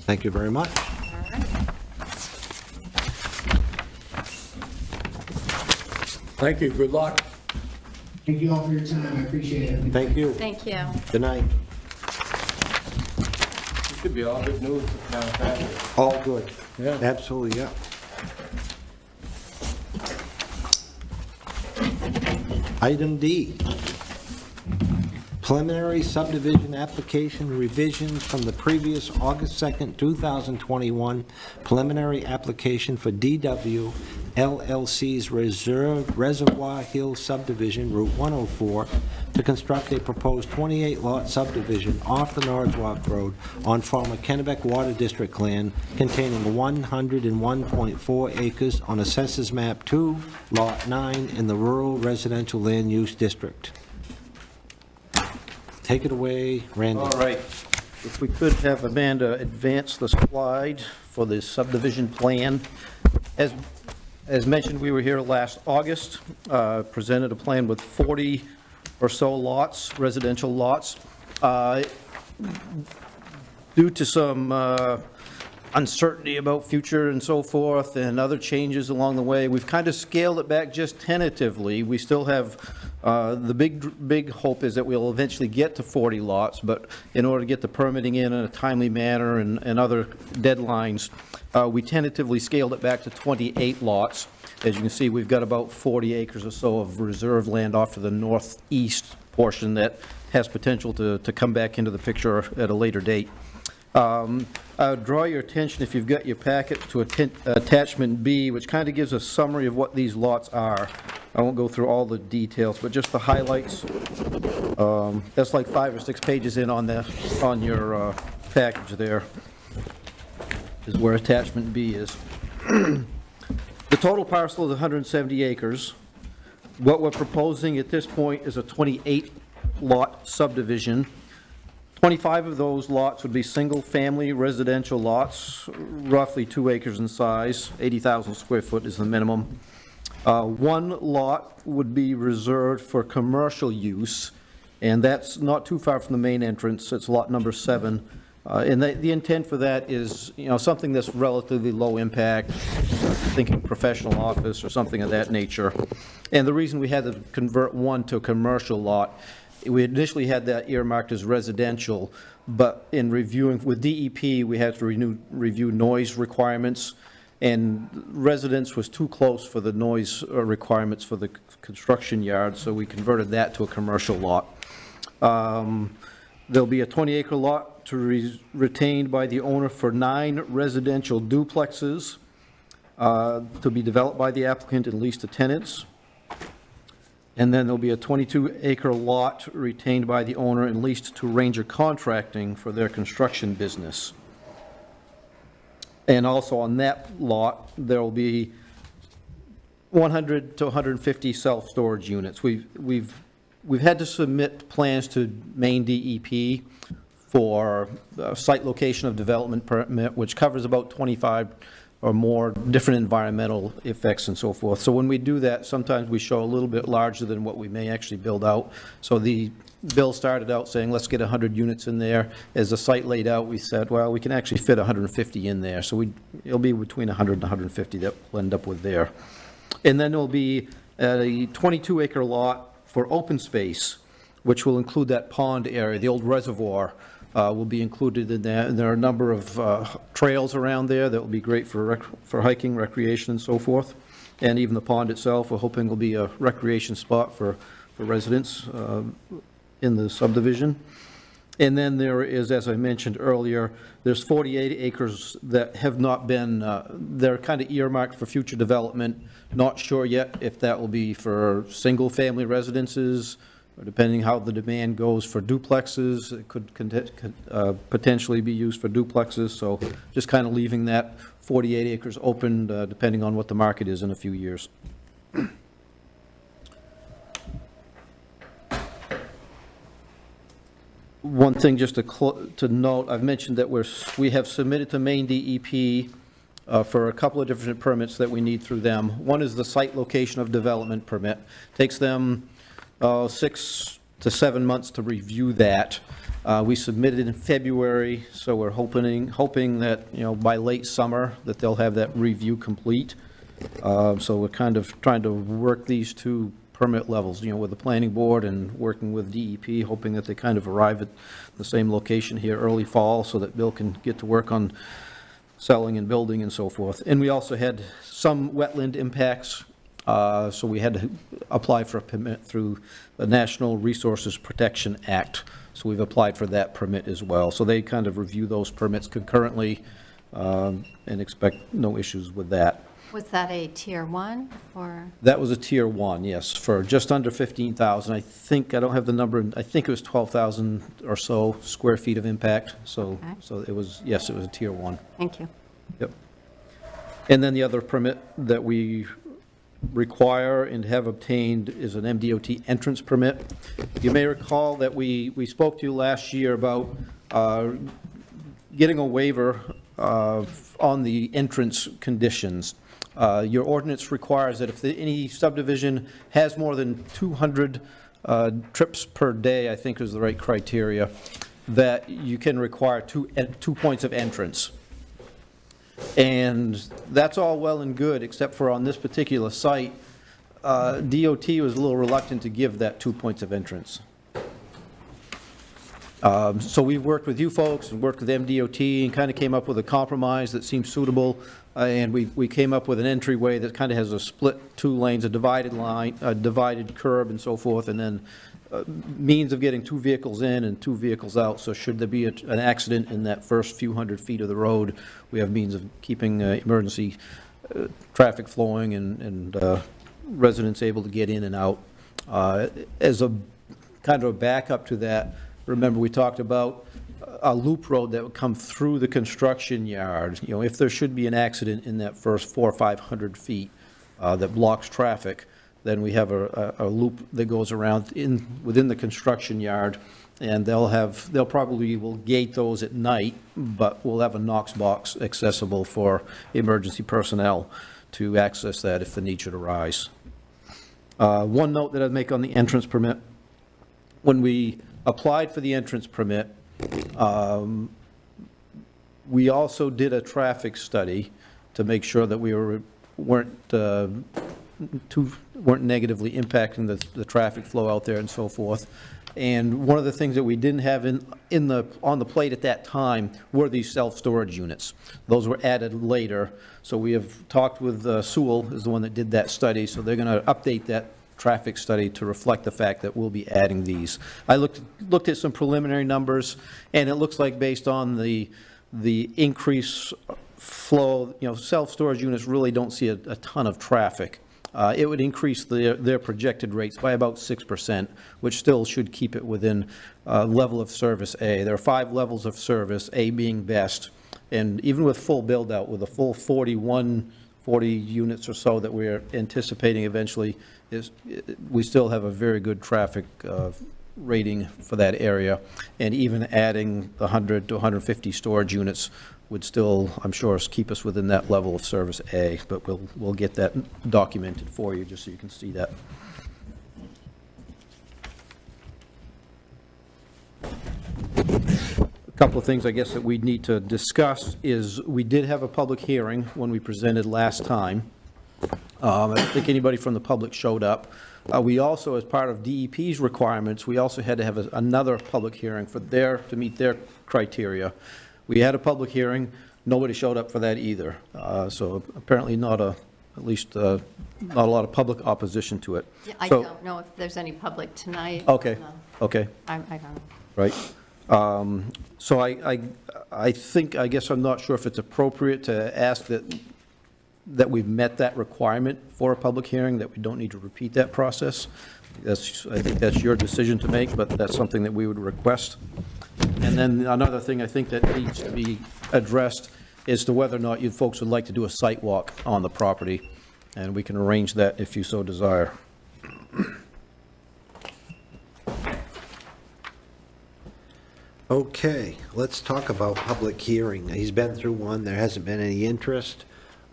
Thank you very much. all right. Thank you, good luck. Thank you all for your time, I appreciate it. Thank you. Thank you. Good night. This should be all good news for town Fairfield. All good. Yeah. Absolutely, yeah. Item D, preliminary subdivision application revisions from the previous August 2nd, 2021 preliminary application for DW LLC's Reservoir Hill Subdivision, Route 104, to construct a proposed 28-lot subdivision off the Norwalk Road on former Kennebec Water District land containing 101.4 acres on Assessors Map 2, Lot 9, in the Rural Residential Land Use District. Take it away, Randy. All right. If we could have Amanda advance the slide for the subdivision plan. As mentioned, we were here last August, presented a plan with 40 or so lots, residential lots. Due to some uncertainty about future and so forth, and other changes along the way, we've kind of scaled it back just tentatively. We still have, the big hope is that we'll eventually get to 40 lots, but in order to get the permitting in a timely manner and other deadlines, we tentatively scaled it back to 28 lots. As you can see, we've got about 40 acres or so of reserve land off to the northeast portion that has potential to come back into the picture at a later date. I would draw your attention, if you've got your packet, to attachment B, which kind of gives a summary of what these lots are. I won't go through all the details, but just the highlights. That's like 5 or 6 pages in on your package there, is where attachment B is. The total parcel is 170 acres. What we're proposing at this point is a 28-lot subdivision. 25 of those lots would be single-family residential lots, roughly 2 acres in size, 80,000 square foot is the minimum. One lot would be reserved for commercial use, and that's not too far from the main entrance. It's lot number 7. And the intent for that is, something that's relatively low impact, thinking professional office or something of that nature. And the reason we had to convert one to a commercial lot, we initially had that earmarked as residential, but in reviewing with DEP, we had to review noise requirements, and residence was too close for the noise requirements for the construction yard, so we converted that to a commercial lot. There'll be a 20-acre lot retained by the owner for 9 residential duplexes to be developed by the applicant and leased to tenants. And then there'll be a 22-acre lot retained by the owner and leased to Ranger Contracting for their construction business. And also on that lot, there will be 100 to 150 self-storage units. We've had to submit plans to Maine DEP for site location of development permit, which covers about 25 or more different environmental effects and so forth. So when we do that, sometimes we show a little bit larger than what we may actually build out. So the bill started out saying, let's get 100 units in there. As the site laid out, we said, well, we can actually fit 150 in there. So it'll be between 100 and 150 that we'll end up with there. And then there'll be a 22-acre lot for open space, which will include that pond area, the old reservoir. Will be included in that, and there are a number of trails around there that will be great for hiking, recreation, and so forth. And even the pond itself, we're hoping will be a recreation spot for residents in the subdivision. And then there is, as I mentioned earlier, there's 48 acres that have not been, they're kind of earmarked for future development. Not sure yet if that will be for single-family residences, or depending how the demand goes for duplexes. It could potentially be used for duplexes, so just kind of leaving that 48 acres open, depending on what the market is in a few years. One thing just to note, I've mentioned that we have submitted to Maine DEP for a couple of different permits that we need through them. One is the site location of development permit. Takes them 6 to 7 months to review that. We submitted in February, so we're hoping that, by late summer, that they'll have that review complete. So we're kind of trying to work these two permit levels, with the planning board and working with DEP, hoping that they kind of arrive at the same location here early fall so that Bill can get to work on selling and building and so forth. And we also had some wetland impacts. So we had to apply for a permit through the National Resources Protection Act. So we've applied for that permit as well. So they kind of review those permits concurrently and expect no issues with that. Was that a tier 1 or? That was a tier 1, yes, for just under 15,000. I don't have the number, I think it was 12,000 or so square feet of impact. So, Okay. so it was, yes, it was a tier 1. Thank you. Yep. And then the other permit that we require and have obtained is an MDOT entrance permit. You may recall that we spoke to you last year about getting a waiver on the entrance conditions. Your ordinance requires that if any subdivision has more than 200 trips per day, I think is the right criteria, that you can require two points of entrance. And that's all well and good, except for on this particular site, DOT was a little reluctant to give that 2 points of entrance. So we've worked with you folks and worked with MDOT and kind of came up with a compromise that seems suitable. And we came up with an entryway that kind of has a split 2 lanes, a divided line, a divided curb and so forth, and then means of getting 2 vehicles in and 2 vehicles out. So should there be an accident in that first few hundred feet of the road, we have means of keeping emergency traffic flowing and residents able to get in and out. As a kind of a backup to that, remember we talked about a loop road that would come through the construction yard. You know, if there should be an accident in that first 400 or 500 feet that blocks traffic, then we have a loop that goes around within the construction yard, and they'll probably will gate those at night, but we'll have a Knox box accessible for emergency personnel to access that if the need should arise. One note that I'd make on the entrance permit, when we applied for the entrance permit, we also did a traffic study to make sure that we weren't negatively impacting the traffic flow out there and so forth. And one of the things that we didn't have on the plate at that time were these self-storage units. Those were added later. So we have talked with Sewell, is the one that did that study, so they're going to update that traffic study to reflect the fact that we'll be adding these. I looked at some preliminary numbers, and it looks like based on the increase flow, you know, self-storage units really don't see a ton of traffic. It would increase their projected rates by about 6%, which still should keep it within level of service A. There are 5 levels of service, A being best, and even with full build-out, with a full 40 units or so that we're anticipating eventually, we still have a very good traffic rating for that area, and even adding the 100 to 150 storage units would still, I'm sure, keep us within that level of service A, but we'll get that documented for you just so you can see that. A couple of things I guess that we need to discuss is we did have a public hearing when we presented last time. I don't think anybody from the public showed up. We also, as part of DEP's requirements, we also had to have another public hearing to meet their criteria. We had a public hearing, nobody showed up for that either. So apparently not a lot of public opposition to it. Yeah, I So- don't know if there's any public tonight. Okay, No, okay. I don't know. Right. So I think, I guess I'm not sure if it's appropriate to ask that we've met that requirement for a public hearing, that we don't need to repeat that process. I think that's your decision to make, but that's something that we would request. And then another thing I think that needs to be addressed is to whether or not you folks would like to do a site walk on the property, and we can arrange that if you so desire. Okay, let's talk about public hearing. He's been through one, there hasn't been any interest.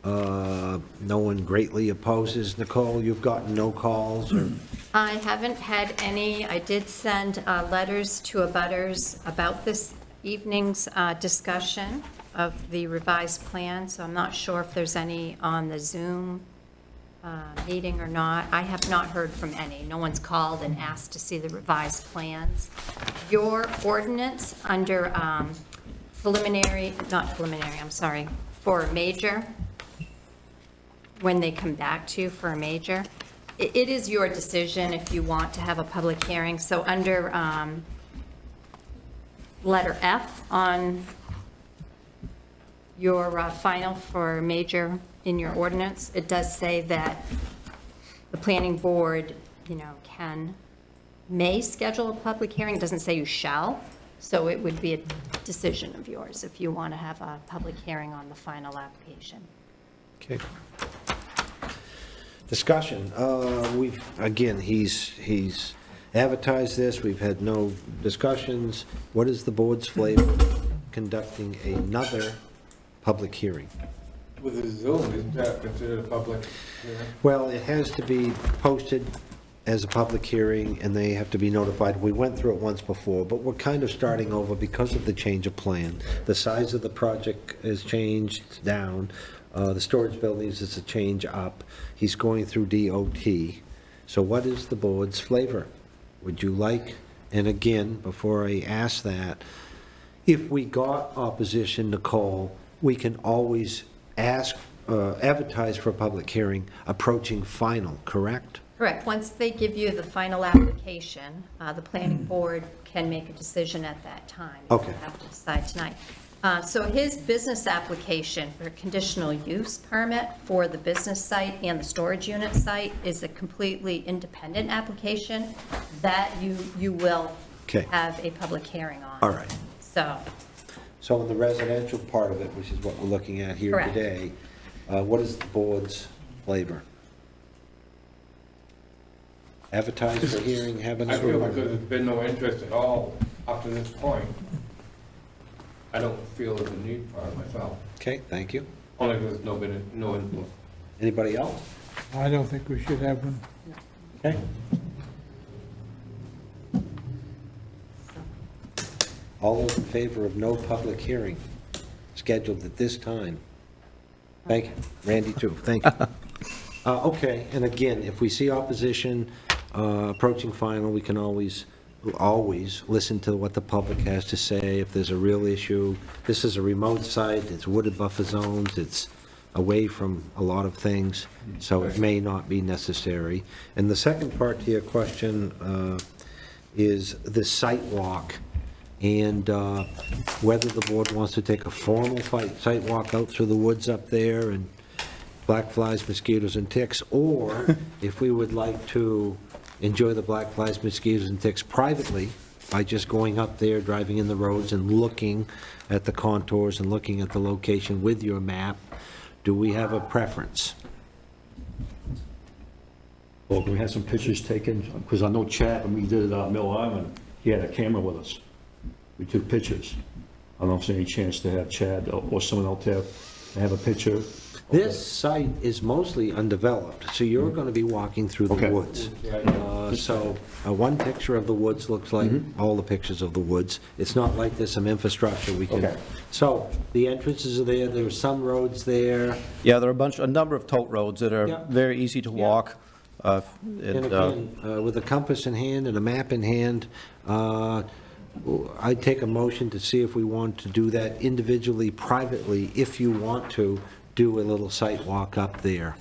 No one greatly opposes. Nicole, you've gotten no calls or? I haven't had any. I did send letters to abutters about this evening's discussion of the revised plan, so I'm not sure if there's any on the Zoom meeting or not. I have not heard from any. No one's called and asked to see the revised plans. Your ordinance under for major, when they come back to you for a major, it is your decision if you want to have a public hearing. So under letter F on your final for major in your ordinance, it does say that the planning board, may schedule a public hearing. It doesn't say you shall, so it would be a decision of yours if you want to have a public hearing on the final application. Okay. Discussion. He's advertised this, we've had no discussions. What is the board's flavor conducting another public hearing? With a Zoom, isn't that considered a public hearing? Well, it has to be posted as a public hearing, and they have to be notified. We went through it once before, but we're kind of starting over because of the change of plan. The size of the project has changed, it's down. The storage buildings is a change up. He's going through DOT. So what is the board's flavor? Would you like, and again, before I ask that, if we got opposition, Nicole, we can always ask, advertise for a public hearing approaching final, correct? Correct. Once they give you the final application, the planning board can make a decision at that time. Okay. You don't have to decide tonight. So his business application for conditional use permit for the business site and the storage unit site is a completely independent application that you will Okay. have a public hearing on. All right. So, in the residential part of it, which is what we're looking at here Correct. today, what is the board's flavor? Advertise for hearing, have I feel another? because there's been no interest at all up to this point. I don't feel there's a need for it myself, Okay, thank you. only because there's no input. Anybody else? I don't think we should have one. Okay. All those in favor of no public hearing scheduled at this time? Thank you. Randy, too. Thank you. Okay, and again, if we see opposition approaching final, we can always listen to what the public has to say. If there's a real issue, this is a remote site, it's wooded buffer zones, it's away from a lot of things, so it may not be necessary. And the second part to your question is the site walk, and whether the board wants to take a formal site walk out through the woods up there and black flies, mosquitoes, and ticks, or if we would like to enjoy the black flies, mosquitoes, and ticks privately by just going up there, driving in the roads and looking at the contours and looking at the location with your map. Do we have a preference? Well, we had some pictures taken, because I know Chad, when we did it at Mill Island, he had a camera with us. We took pictures. I don't know if there's any chance to have Chad or someone out there have a picture. This site is mostly undeveloped, so you're going to be walking through the Okay. woods. So one picture of the woods looks like all the pictures of the woods. It's not like there's some infrastructure we can... Okay. So the entrances are there, there are some roads there. Yeah, there are a number of tote roads that are Yeah. very easy to walk. And again, with a compass in hand and a map in hand, I'd take a motion to see if we want to do that individually, privately, if you want to do a little site walk up there.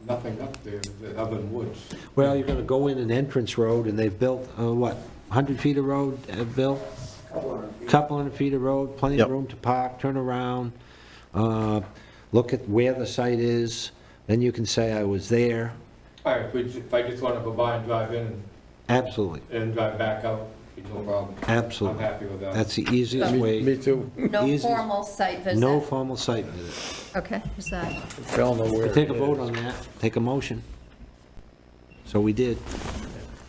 Nothing up there other than woods. Well, you're going to go in an entrance road, and they've built, 100 feet of road, Bill? Couple hundred feet of road, plenty of Yep. room to park, turn around, look at where the site is, then you can say, I was there. All right, if I just want to go by and drive in Absolutely, and drive back out, no problem. absolutely. I'm happy with that. That's the easiest way. Me too. no Easy. formal site visit? No formal site visit. Okay, is that, We all know where We'll take a it vote is. on that, take a motion. So we did.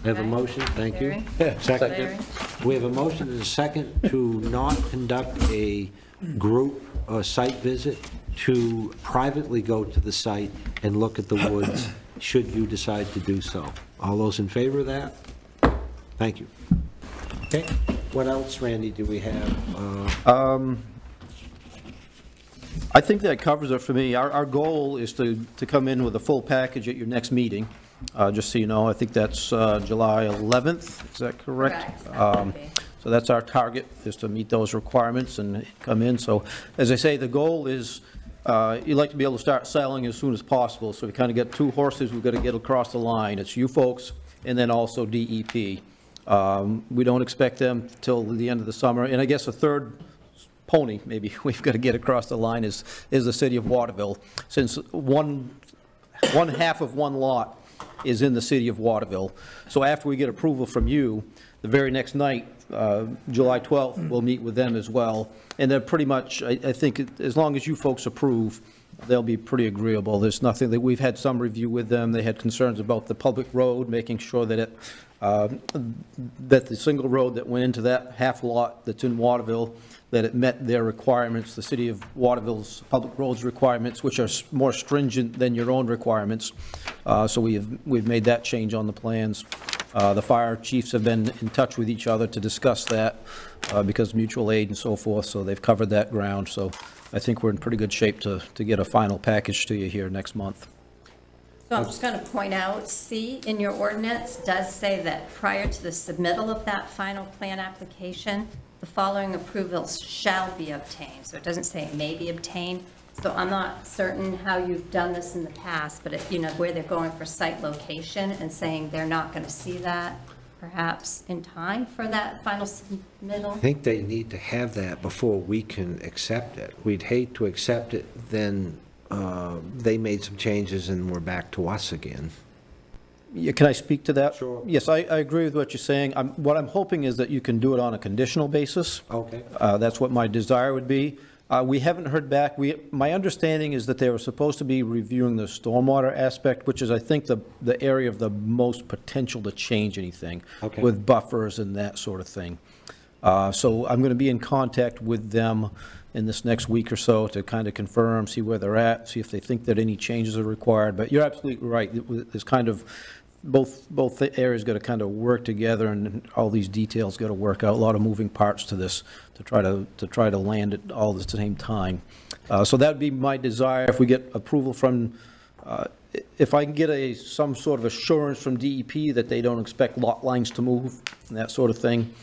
We have a Okay. motion, thank you. Larry? Second. Larry? We have a motion and a second to not conduct a group site visit, to privately go to the site and look at the woods, should you decide to do so. All those in favor of that? Thank you. Okay, what else, Randy, do we have? I think that covers it for me. Our goal is to come in with a full package at your next meeting. Just so you know, I think that's July 11th, is that correct? Correct, that would be. So that's our target, is to meet those requirements and come in. So, as I say, the goal is, you'd like to be able to start selling as soon as possible. So we kind of get two horses we've got to get across the line. It's you folks, and then also DEP. We don't expect them till the end of the summer. And I guess a third pony, maybe, we've got to get across the line is the city of Waterville. Since one half of one lot is in the city of Waterville. So after we get approval from you, the very next night, July 12th, we'll meet with them as well. And they're pretty much, I think, as long as you folks approve, they'll be pretty agreeable. There's nothing that, we've had some review with them. They had concerns about the public road, making sure that it that the single road that went into that half lot that's in Waterville, that it met their requirements, the city of Waterville's public roads requirements, which are more stringent than your own requirements. So we've made that change on the plans. The fire chiefs have been in touch with each other to discuss that because of mutual aid and so forth, so they've covered that ground. So I think we're in pretty good shape to get a final package to you here next month. So I'm just going to point out, C in your ordinance does say that prior to the submittal of that final plan application, the following approvals shall be obtained. So it doesn't say it may be obtained. So I'm not certain how you've done this in the past, but where they're going for site location and saying they're not going to see that perhaps in time for that final submittal. I think they need to have that before we can accept it. We'd hate to accept it, then they made some changes and we're back to us again. Yeah, can I speak to that? Sure. Yes, I agree with what you're saying. What I'm hoping is that you can do it on a conditional basis. Okay. That's what my desire would be. We haven't heard back. My understanding is that they were supposed to be reviewing the stormwater aspect, which is, I think, the area of the most potential to change anything. Okay. With buffers and that sort of thing. So I'm going to be in contact with them in this next week or so to kind of confirm, see where they're at, see if they think that any changes are required. But you're absolutely right. There's kind of, both areas got to kind of work together, and all these details got to work out. A lot of moving parts to this to try to land it all at the same time. So that would be my desire. If we get approval from, if I can get some sort of assurance from DEP that they don't expect lot lines to move and that sort of thing,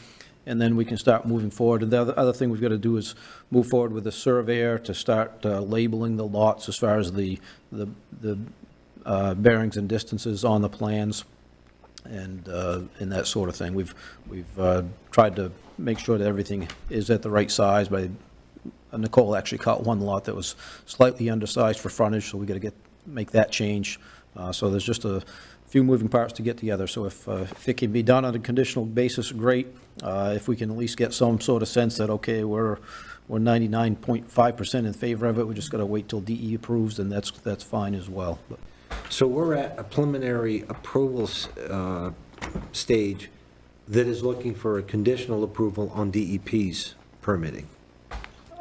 and then we can start moving forward. And the other thing we've got to do is move forward with the surveyor to start labeling the lots as far as the bearings and distances on the plans and that sort of thing. We've tried to make sure that everything is at the right size. By Nicole actually caught one lot that was slightly undersized for frontage, so we got to make that change. So there's just a few moving parts to get together. So if it can be done on a conditional basis, great. If we can at least get some sort of sense that, okay, we're 99.5% in favor of it, we just got to wait till DE approves, and that's fine as well. But So we're at a preliminary approval stage that is looking for a conditional approval on DEP's permitting.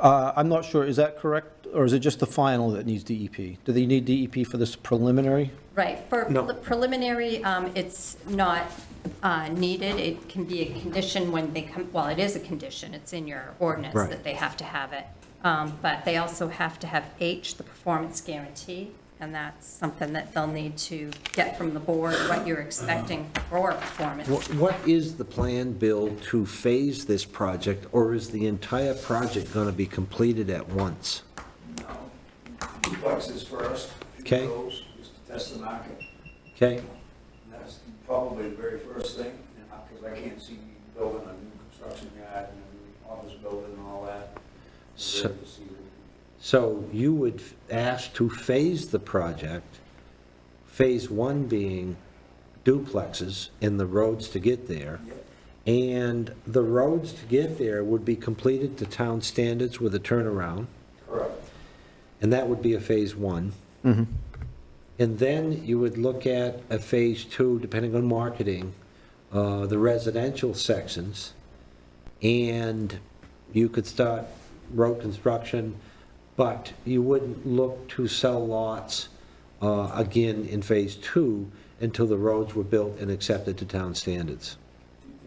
I'm not sure, is that correct, or is it just the final that needs DEP? Do they need DEP for this preliminary? Right, for No. the preliminary, it's not needed. It can be a condition when they come, well, it is a condition, it's in your ordinance Right. that they have to have it. But they also have to have H, the performance guarantee, and that's something that they'll need to get from the board, what you're expecting for performance. What is the plan, Bill, to phase this project, or is the entire project going to be completed at once? Duplexes first, a few Okay. of those, just to test the market. Okay? And that's probably the very first thing, because I can't see building a new construction yard and a new office building and all that. So- So you would ask to phase the project, phase one being duplexes and the roads to get there. And the roads to get there would be completed to town standards with a turnaround, Correct. and that would be a phase one. And then you would look at a phase two, depending on marketing, the residential sections, and you could start road construction, but you wouldn't look to sell lots again in phase two until the roads were built and accepted to town standards.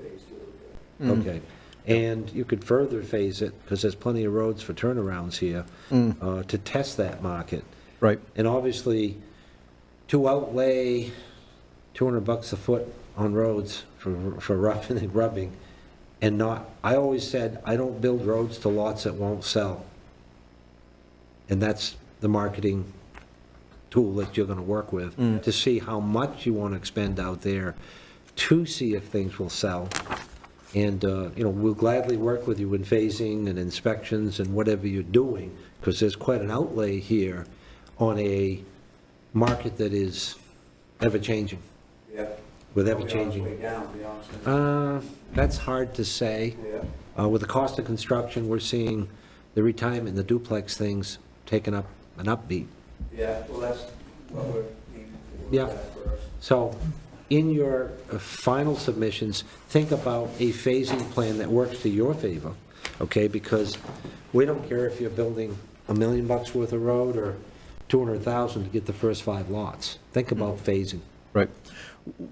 Phase two, okay. Okay. And you could further phase it, because there's plenty of roads for turnarounds here, to test that market. Right. And obviously, to outlay $200 a foot on roads for roughing and grubbing, and not, I always said, I don't build roads to lots that won't sell. And that's the marketing tool that you're gonna work with, to see how much you wanna expend out there, to see if things will sell. And, we'll gladly work with you in phasing and inspections and whatever you're doing, because there's quite an outlay here on a market that is ever-changing, Yeah. with Probably on its ever-changing. way down, to be honest with you. That's hard to say. Yeah. With the cost of construction, we're seeing the retirement and the duplex things taking up an upbeat. Yeah, well, that's what we're aiming for. Yeah. that first. So, in your final submissions, think about a phasing plan that works to your favor, okay? Because we don't care if you're building $1 million worth of road or 200,000 to get the first 5 lots. Think about phasing. Right.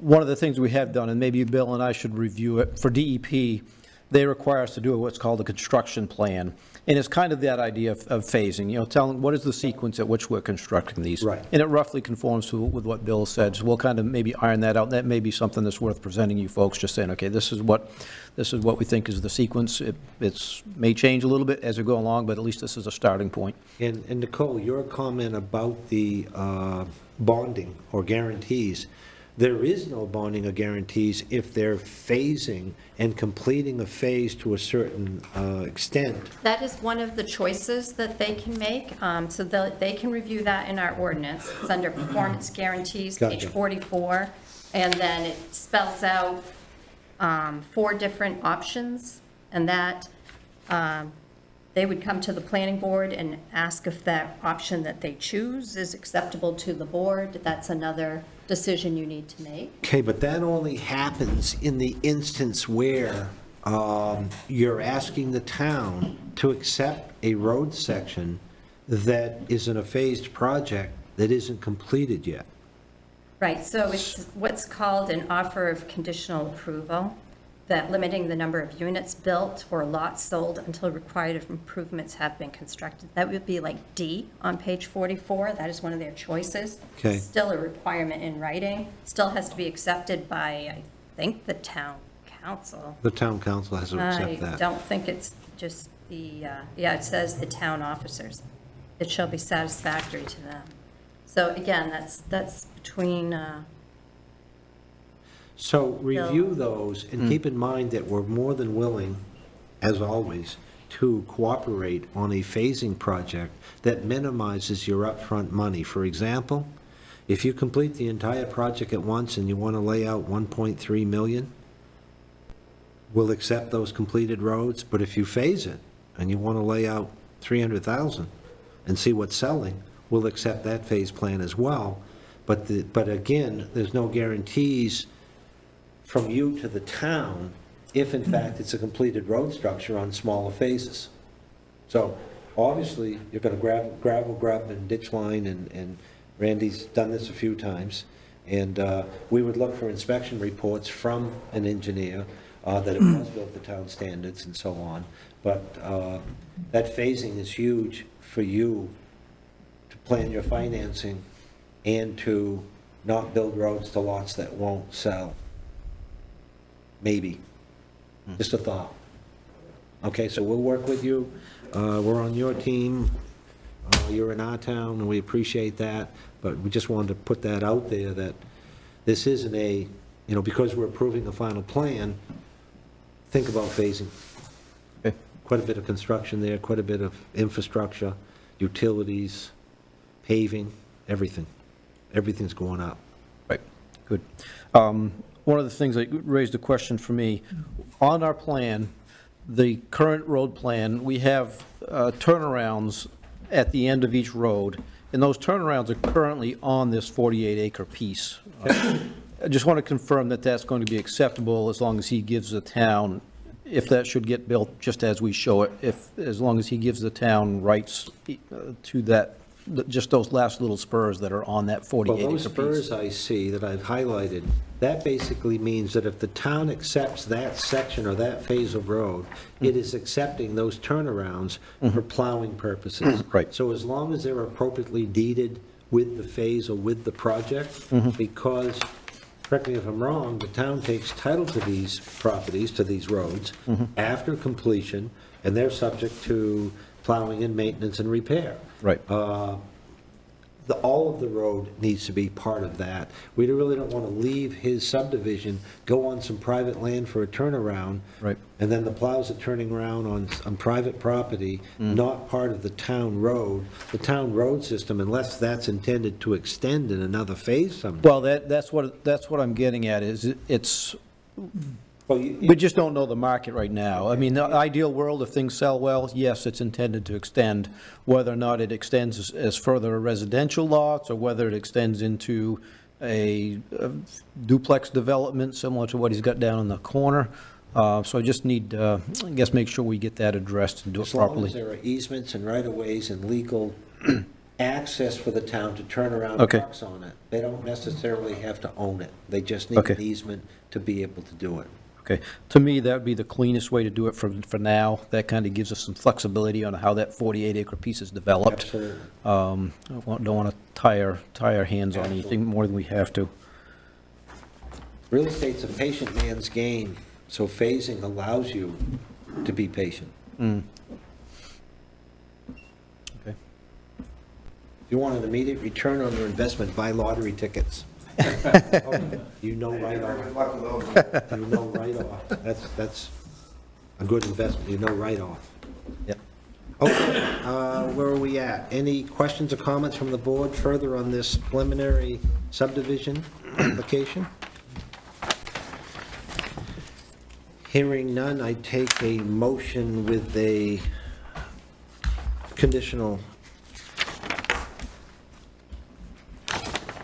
One of the things we have done, and maybe Bill and I should review it, for DEP, they require us to do what's called a construction plan. And it's kind of that idea of phasing, telling what is the sequence at which we're constructing these. Right. And it roughly conforms with what Bill said. So we'll kind of maybe iron that out. That may be something that's worth presenting you folks, just saying, okay, this is what we think is the sequence. It's may change a little bit as we go along, but at least this is a starting point. And Nicole, your comment about the bonding or guarantees, there is no bonding or guarantees if they're phasing and completing a phase to a certain extent. That is one of the choices that they can make, so they can review that in our ordinance. It's under performance guarantees, page Gotcha. 44, and then it spells out 4 different options, and that they would come to the planning board and ask if that option that they choose is acceptable to the board. That's another decision you need to make. Okay, but that only happens in the instance where you're asking the town to accept a road section that is in a phased project that isn't completed yet. Right, so it's what's called an offer of conditional approval, that limiting the number of units built or lots sold until required improvements have been constructed. That would be like D on page 44. That is one of their choices. Okay. Still a requirement in writing. Still has to be accepted by, I think, the town council. The town council has to accept that. I don't think it's just the, yeah, it says the town officers. It shall be satisfactory to them. So again, that's between, So review those and keep in mind that we're more than willing, as always, to cooperate on a phasing project that minimizes your upfront money. For example, if you complete the entire project at once and you want to lay out 1.3 million, we'll accept those completed roads. But if you phase it and you want to lay out 300,000 and see what's selling, we'll accept that phase plan as well. But again, there's no guarantees from you to the town if in fact it's a completed road structure on smaller phases. So obviously, you're going to gravel grub and ditch line, and Randy's done this a few times, and we would look for inspection reports from an engineer that it was built to town standards and so on. But that phasing is huge for you to plan your financing and to not build roads to lots that won't sell. Maybe. Just a thought. Okay, so we'll work with you. We're on your team. You're in our town, and we appreciate that. But we just wanted to put that out there, that this isn't a, because we're approving the final plan, think about phasing. Okay. Quite a bit of construction there, quite a bit of infrastructure, utilities, paving, everything. Everything's going up. Right, good. One of the things that raised a question for me, on our plan, the current road plan, we have turnarounds at the end of each road, and those turnarounds are currently on this 48-acre piece. I just want to confirm that that's going to be acceptable as long as he gives the town, if that should get built just as we show it, as long as he gives the town rights to that, just those last little spurs that are on that 48-acre piece. Well, those spurs I see that I've highlighted, that basically means that if the town accepts that section or that phase of road, it is accepting those turnarounds for plowing purposes. Right. So as long as they're appropriately deeded with the phase or with the project, because, correct me if I'm wrong, the town takes title to these properties, to these roads, after completion, and they're subject to plowing and maintenance and repair. Right. All of the road needs to be part of that. We really don't want to leave his subdivision, go on some private land for a turnaround. Right. And then the plows are turning around on private property, not part of the town road. The town road system, unless that's intended to extend in another phase someday. Well, that's what I'm getting at, is it's, Well, we just don't know the market right now. I mean, the ideal world, if things sell well, yes, it's intended to extend. Whether or not it extends as further residential lots, or whether it extends into a duplex development similar to what he's got down in the corner. So I just need, I guess, make sure we get that addressed and do it As long properly. as there are easements and right-of-ways and legal access for the town to turn around Okay. trucks on it. They don't necessarily have to own it. They just need Okay. an easement to be able to do it. Okay, to me, that would be the cleanest way to do it for now. That kind of gives us some flexibility on how that 48-acre piece is developed. Absolutely. Don't want to tie our hands on anything more than we have to. Real estate's a patient man's game, so phasing allows you to be patient. Okay. If you want an immediate return on your investment, buy lottery tickets. You know right off. Good luck with those. You know right off. That's a good investment, you know right off. Yep. Okay, where are we at? Any questions or comments from the board further on this preliminary subdivision application? Hearing none, I take a motion with a conditional.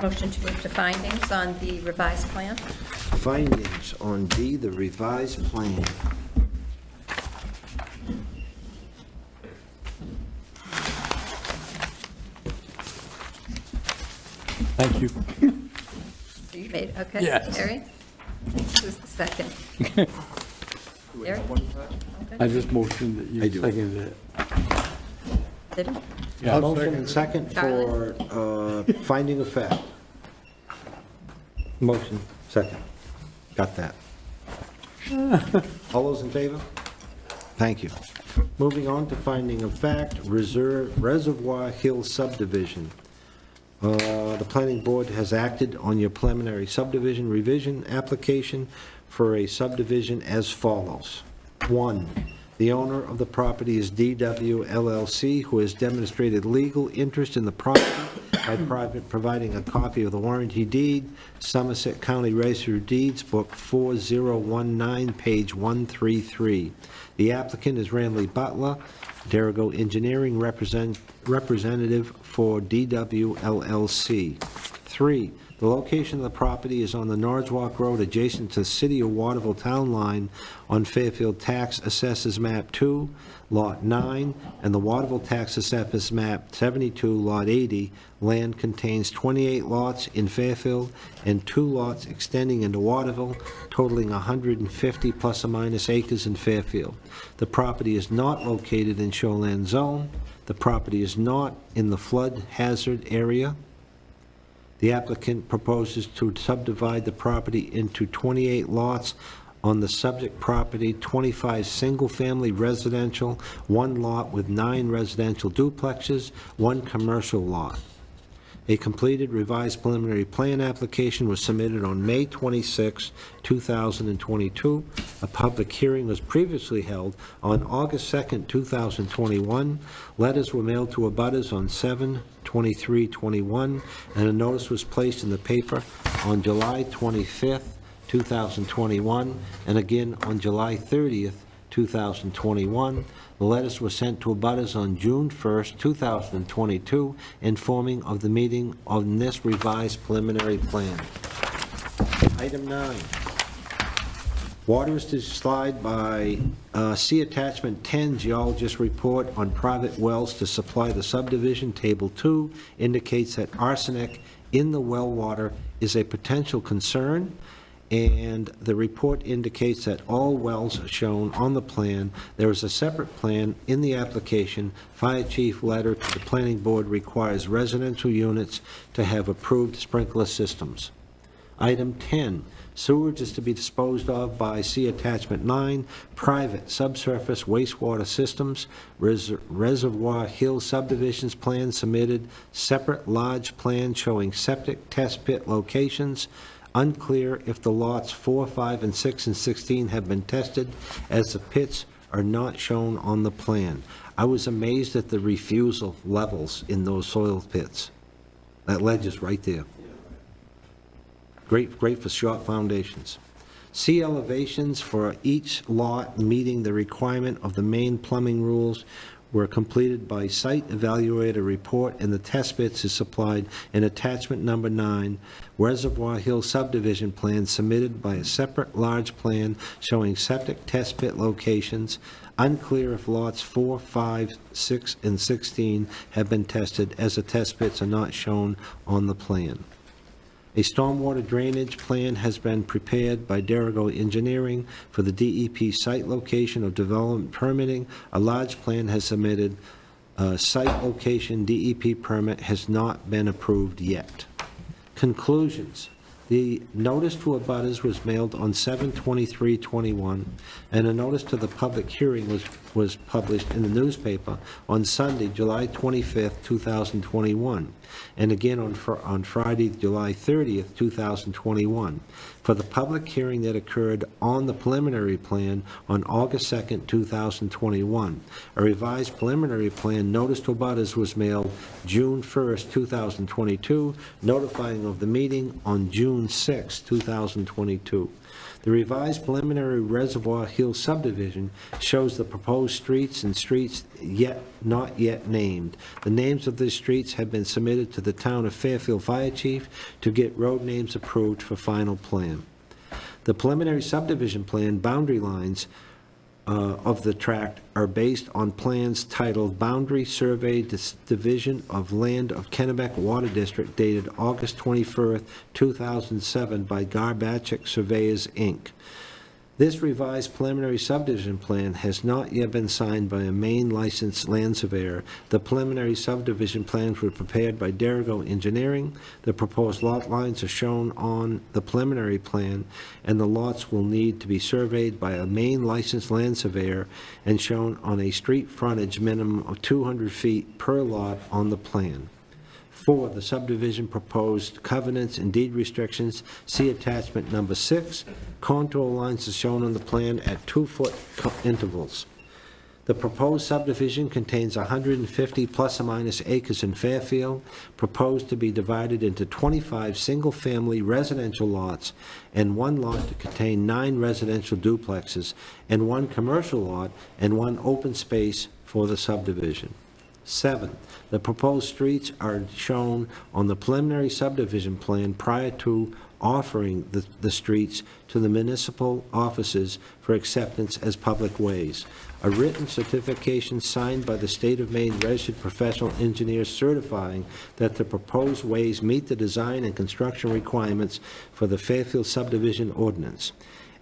Motion to move to findings on the revised plan. Findings on D, the revised plan. Thank you. So you made, okay. Yes. Terry? Who's the second? Terry? I just motioned that I you do. seconded it. Did he? Yeah. Motion and second for finding of fact. Motion, second. Got that. All those in favor? Thank you. Moving on to finding of fact, Reservoir Hill subdivision. The planning board has acted on your preliminary subdivision revision application for a subdivision as follows. 1, the owner of the property is DW LLC, who has demonstrated legal interest in the property by providing a copy of the warranty deed, Somerset County Register of Deeds, Book 4019, page 133. The applicant is Ranley Butler, Derigo Engineering representative for DW LLC. 3, the location of the property is on the Northwalk Road adjacent to the City of Waterville Town Line on Fairfield Tax Assessors Map 2, Lot 9, and the Waterville Tax Assessors Map 72, Lot 80. Land contains 28 lots in Fairfield and 2 lots extending into Waterville, totaling 150 plus or minus acres in Fairfield. The property is not located in shoreland zone. The property is not in the flood hazard area. The applicant proposes to subdivide the property into 28 lots on the subject property, 25 single-family residential, 1 lot with 9 residential duplexes, 1 commercial lot. A completed revised preliminary plan application was submitted on May 26, 2022. A public hearing was previously held on August 2, 2021. Letters were mailed to abutters on 7/23/21, and a notice was placed in the paper on July 25, 2021, and again on July 30th, 2021. The letters were sent to abutters on June 1st, 2022, informing of the meeting on this revised preliminary plan. Item 9. Water is to slide by, see attachment 10, geologist report on private wells to supply the subdivision. Table 2 indicates that arsenic in the well water is a potential concern, and the report indicates that all wells are shown on the plan. There is a separate plan in the application. Fire chief letter to the planning board requires residential units to have approved sprinkler systems. Item 10, sewage is to be disposed of by, see attachment 9, private subsurface wastewater systems. Reservoir Hill subdivisions plan submitted, separate large plan showing septic test pit locations. Unclear if the lots 4, 5, and 6 and 16 have been tested, as the pits are not shown on the plan. I was amazed at the refusal levels in those soil pits. That ledge is right there. Great for short foundations. See elevations for each lot meeting the requirement of the main plumbing rules were completed by site evaluator report, and the test bits is supplied in attachment number 9, Reservoir Hill subdivision plan submitted by a separate large plan showing septic test pit locations. Unclear if lots 4, 5, 6, and 16 have been tested, as the test pits are not shown on the plan. A stormwater drainage plan has been prepared by Derigo Engineering for the DEP site location of development permitting. A large plan has submitted. Site location DEP permit has not been approved yet. Conclusions. The notice to abutters was mailed on 7/23/21, and a notice to the public hearing was published in the newspaper on Sunday, July 25th, 2021, and again on Friday, July 30th, 2021, for the public hearing that occurred on the preliminary plan on August 2nd, 2021. A revised preliminary plan notice to abutters was mailed June 1st, 2022, notifying of the meeting on June 6, 2022. The revised preliminary Reservoir Hill subdivision shows the proposed streets and streets not yet named. The names of these streets have been submitted to the Town of Fairfield Fire Chief to get road names approved for final plan. The preliminary subdivision plan boundary lines of the tract are based on plans titled Boundary Survey Division of Land of Kennebec Water District dated August 21st, 2007 by Garbachik Surveyors, Inc. This revised preliminary subdivision plan has not yet been signed by a Maine licensed land surveyor. The preliminary subdivision plans were prepared by Derigo Engineering. The proposed lot lines are shown on the preliminary plan, and the lots will need to be surveyed by a Maine licensed land surveyor and shown on a street frontage minimum of 200 feet per lot on the plan. 4, the subdivision proposed covenants and deed restrictions. See attachment number 6. Contour lines are shown on the plan at 2-foot intervals. The proposed subdivision contains 150 plus or minus acres in Fairfield, proposed to be divided into 25 single-family residential lots and 1 lot to contain 9 residential duplexes and 1 commercial lot and 1 open space for the subdivision. 7, the proposed streets are shown on the preliminary subdivision plan prior to offering the streets to the municipal offices for acceptance as public ways. A written certification signed by the State of Maine registered professional engineer certifying that the proposed ways meet the design and construction requirements for the Fairfield subdivision ordinance.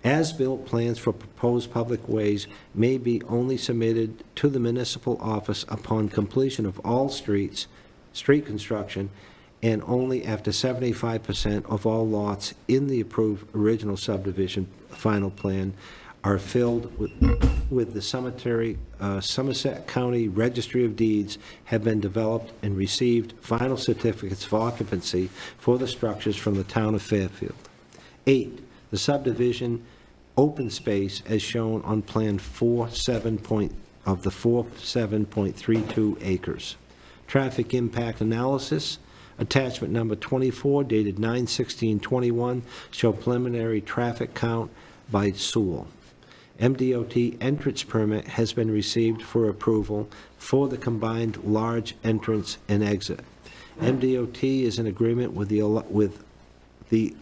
As-built plans for proposed public ways may be only submitted to the municipal office upon completion of all street construction, and only after 75% of all lots in the approved original subdivision final plan are filled with the Somerset County Registry of Deeds have been developed and received final certificates of occupancy for the structures from the Town of Fairfield. 8, the subdivision open space as shown on plan 47.32 acres. Traffic impact analysis. Attachment number 24 dated 9/16/21 show preliminary traffic count by Sewell. MDOT entrance permit has been received for approval for the combined large entrance and exit. MDOT is in agreement with the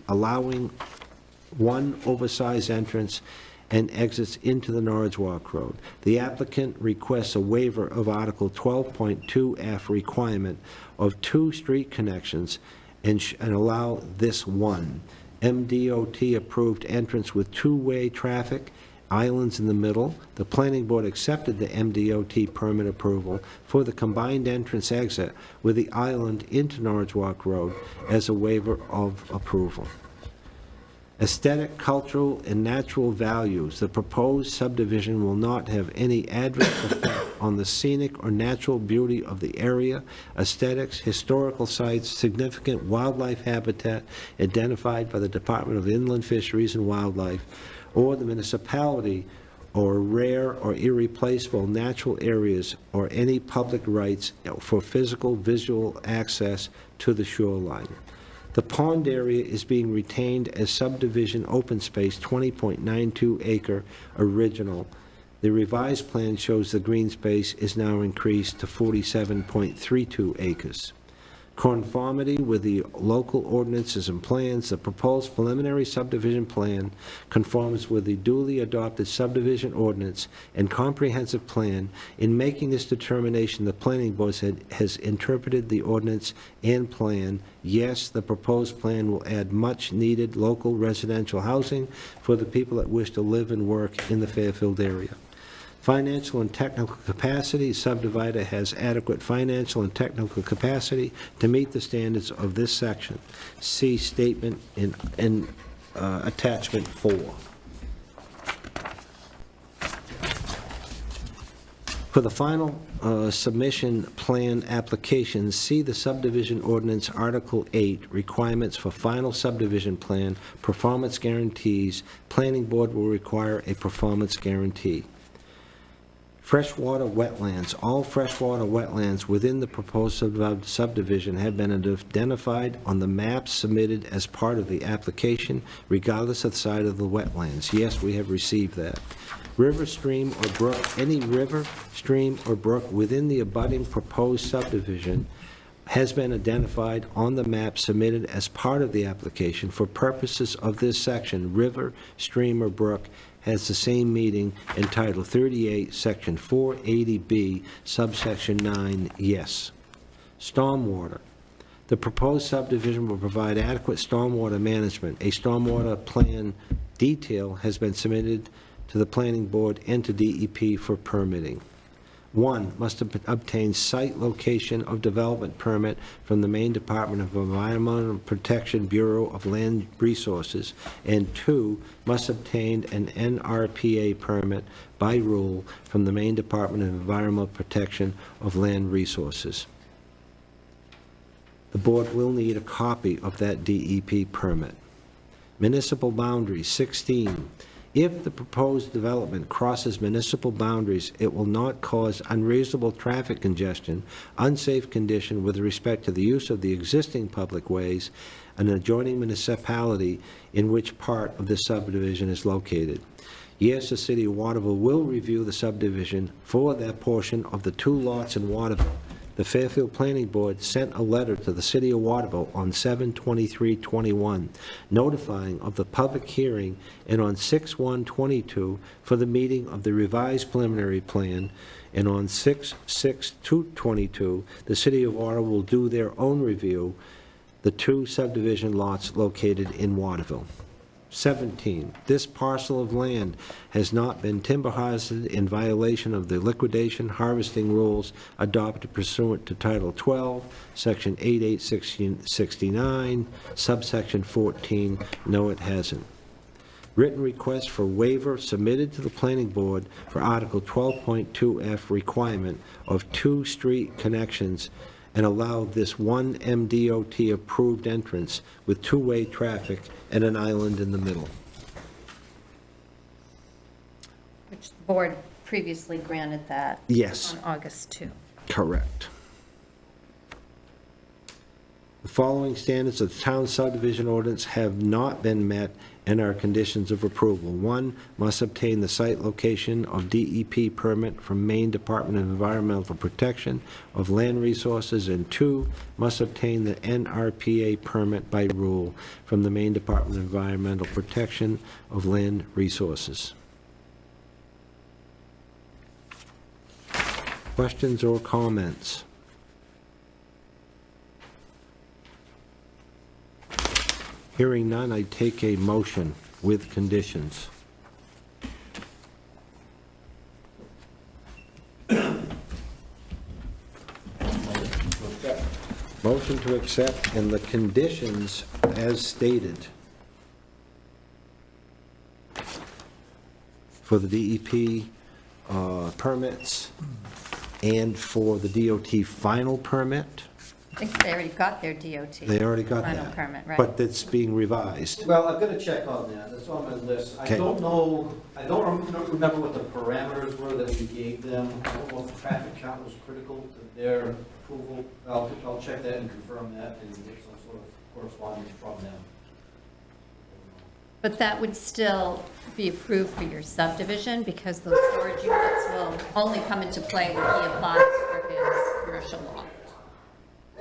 allowing 1 oversized entrance and exits into the Norwalk Road. The applicant requests a waiver of Article 12.2F requirement of 2 street connections and allow this 1. MDOT approved entrance with 2-way traffic, islands in the middle. The planning board accepted the MDOT permit approval for the combined entrance exit with the island into Norwalk Road as a waiver of approval. Aesthetic, cultural, and natural values. The proposed subdivision will not have any adverse effect on the scenic or natural beauty of the area, aesthetics, historical sites, significant wildlife habitat identified by the Department of Inland Fisheries and Wildlife, or the municipality, or rare or irreplaceable natural areas, or any public rights for physical, visual access to the shoreline. The pond area is being retained as subdivision open space, 20.92 acre original, The revised plan shows the green space is now increased to 47.32 acres. Conformity with the local ordinances and plans, the proposed preliminary subdivision plan conforms with the duly adopted subdivision ordinance and comprehensive plan. In making this determination, the planning board has interpreted the ordinance and plan. Yes, the proposed plan will add much-needed local residential housing for the people that wish to live and work in the Fairfield area. Financial and technical capacity, subdivider has adequate financial and technical capacity to meet the standards of this section. See statement in attachment 4. For the final submission plan application, see the subdivision ordinance Article 8, requirements for final subdivision plan, performance guarantees. Planning board will require a performance guarantee. Freshwater wetlands. All freshwater wetlands within the proposed subdivision have been identified on the maps submitted as part of the application, regardless of the side of the wetlands. Yes, we have received that. River, stream, or brook. Any river, stream, or brook within the abutting proposed subdivision has been identified on the map submitted as part of the application. For purposes of this section, river, stream, or brook has the same meaning in Title 38, Section 480B, subsection 9, yes. Stormwater. The proposed subdivision will provide adequate stormwater management. A stormwater plan detail has been submitted to the planning board and to DEP for permitting. 1, must obtain site location of development permit from the Maine Department of Environmental Protection Bureau of Land Resources, and 2, must obtain an NRPA permit by rule from the Maine Department of Environmental Protection of Land Resources. The board will need a copy of that DEP permit. Municipal boundaries. 16. If the proposed development crosses municipal boundaries, it will not cause unreasonable traffic congestion, unsafe condition with respect to the use of the existing public ways, an adjoining municipality in which part of the subdivision is located. Yes, the City of Waterville will review the subdivision for that portion of the 2 lots in Waterville. The Fairfield Planning Board sent a letter to the City of Waterville on 7/23/21, notifying of the public hearing, and on 6/1/22 for the meeting of the revised preliminary plan, and on 6/6/22, the City of Waterville will do their own review, the 2 subdivision lots located in Waterville. 17, this parcel of land has not been timber harvested in violation of the liquidation harvesting rules adopted pursuant to Title 12, Section 8869, subsection 14. No, it hasn't. Written request for waiver submitted to the Planning Board for Article 12.2F requirement of 2 street connections and allow this one MDOT approved entrance with 2-way traffic and an island in the middle. Which the board previously granted that. Yes. On August 2. Correct. The following standards of the town subdivision ordinance have not been met and are conditions of approval. 1, must obtain the site location of DEP permit from Maine Department of Environmental Protection of Land Resources, and 2, must obtain the NRPA permit by rule from the Maine Department of Environmental Protection of Land Resources. Questions or comments? Hearing none, I take a motion with conditions. Motion to accept and the conditions as stated for the DEP permits and for the DOT final permit. I think they already got their DOT. They already got final that. permit, right? But it's being revised. Well, I've got to check on that, that's on my list. I Okay. don't know, I don't remember what the parameters were that we gave them. I don't know if the traffic count was critical to their approval. I'll check that and confirm that and get some sort of correspondence from them. But that would still be approved for your subdivision, because those storage units will only come into play when he applies for his commercial law.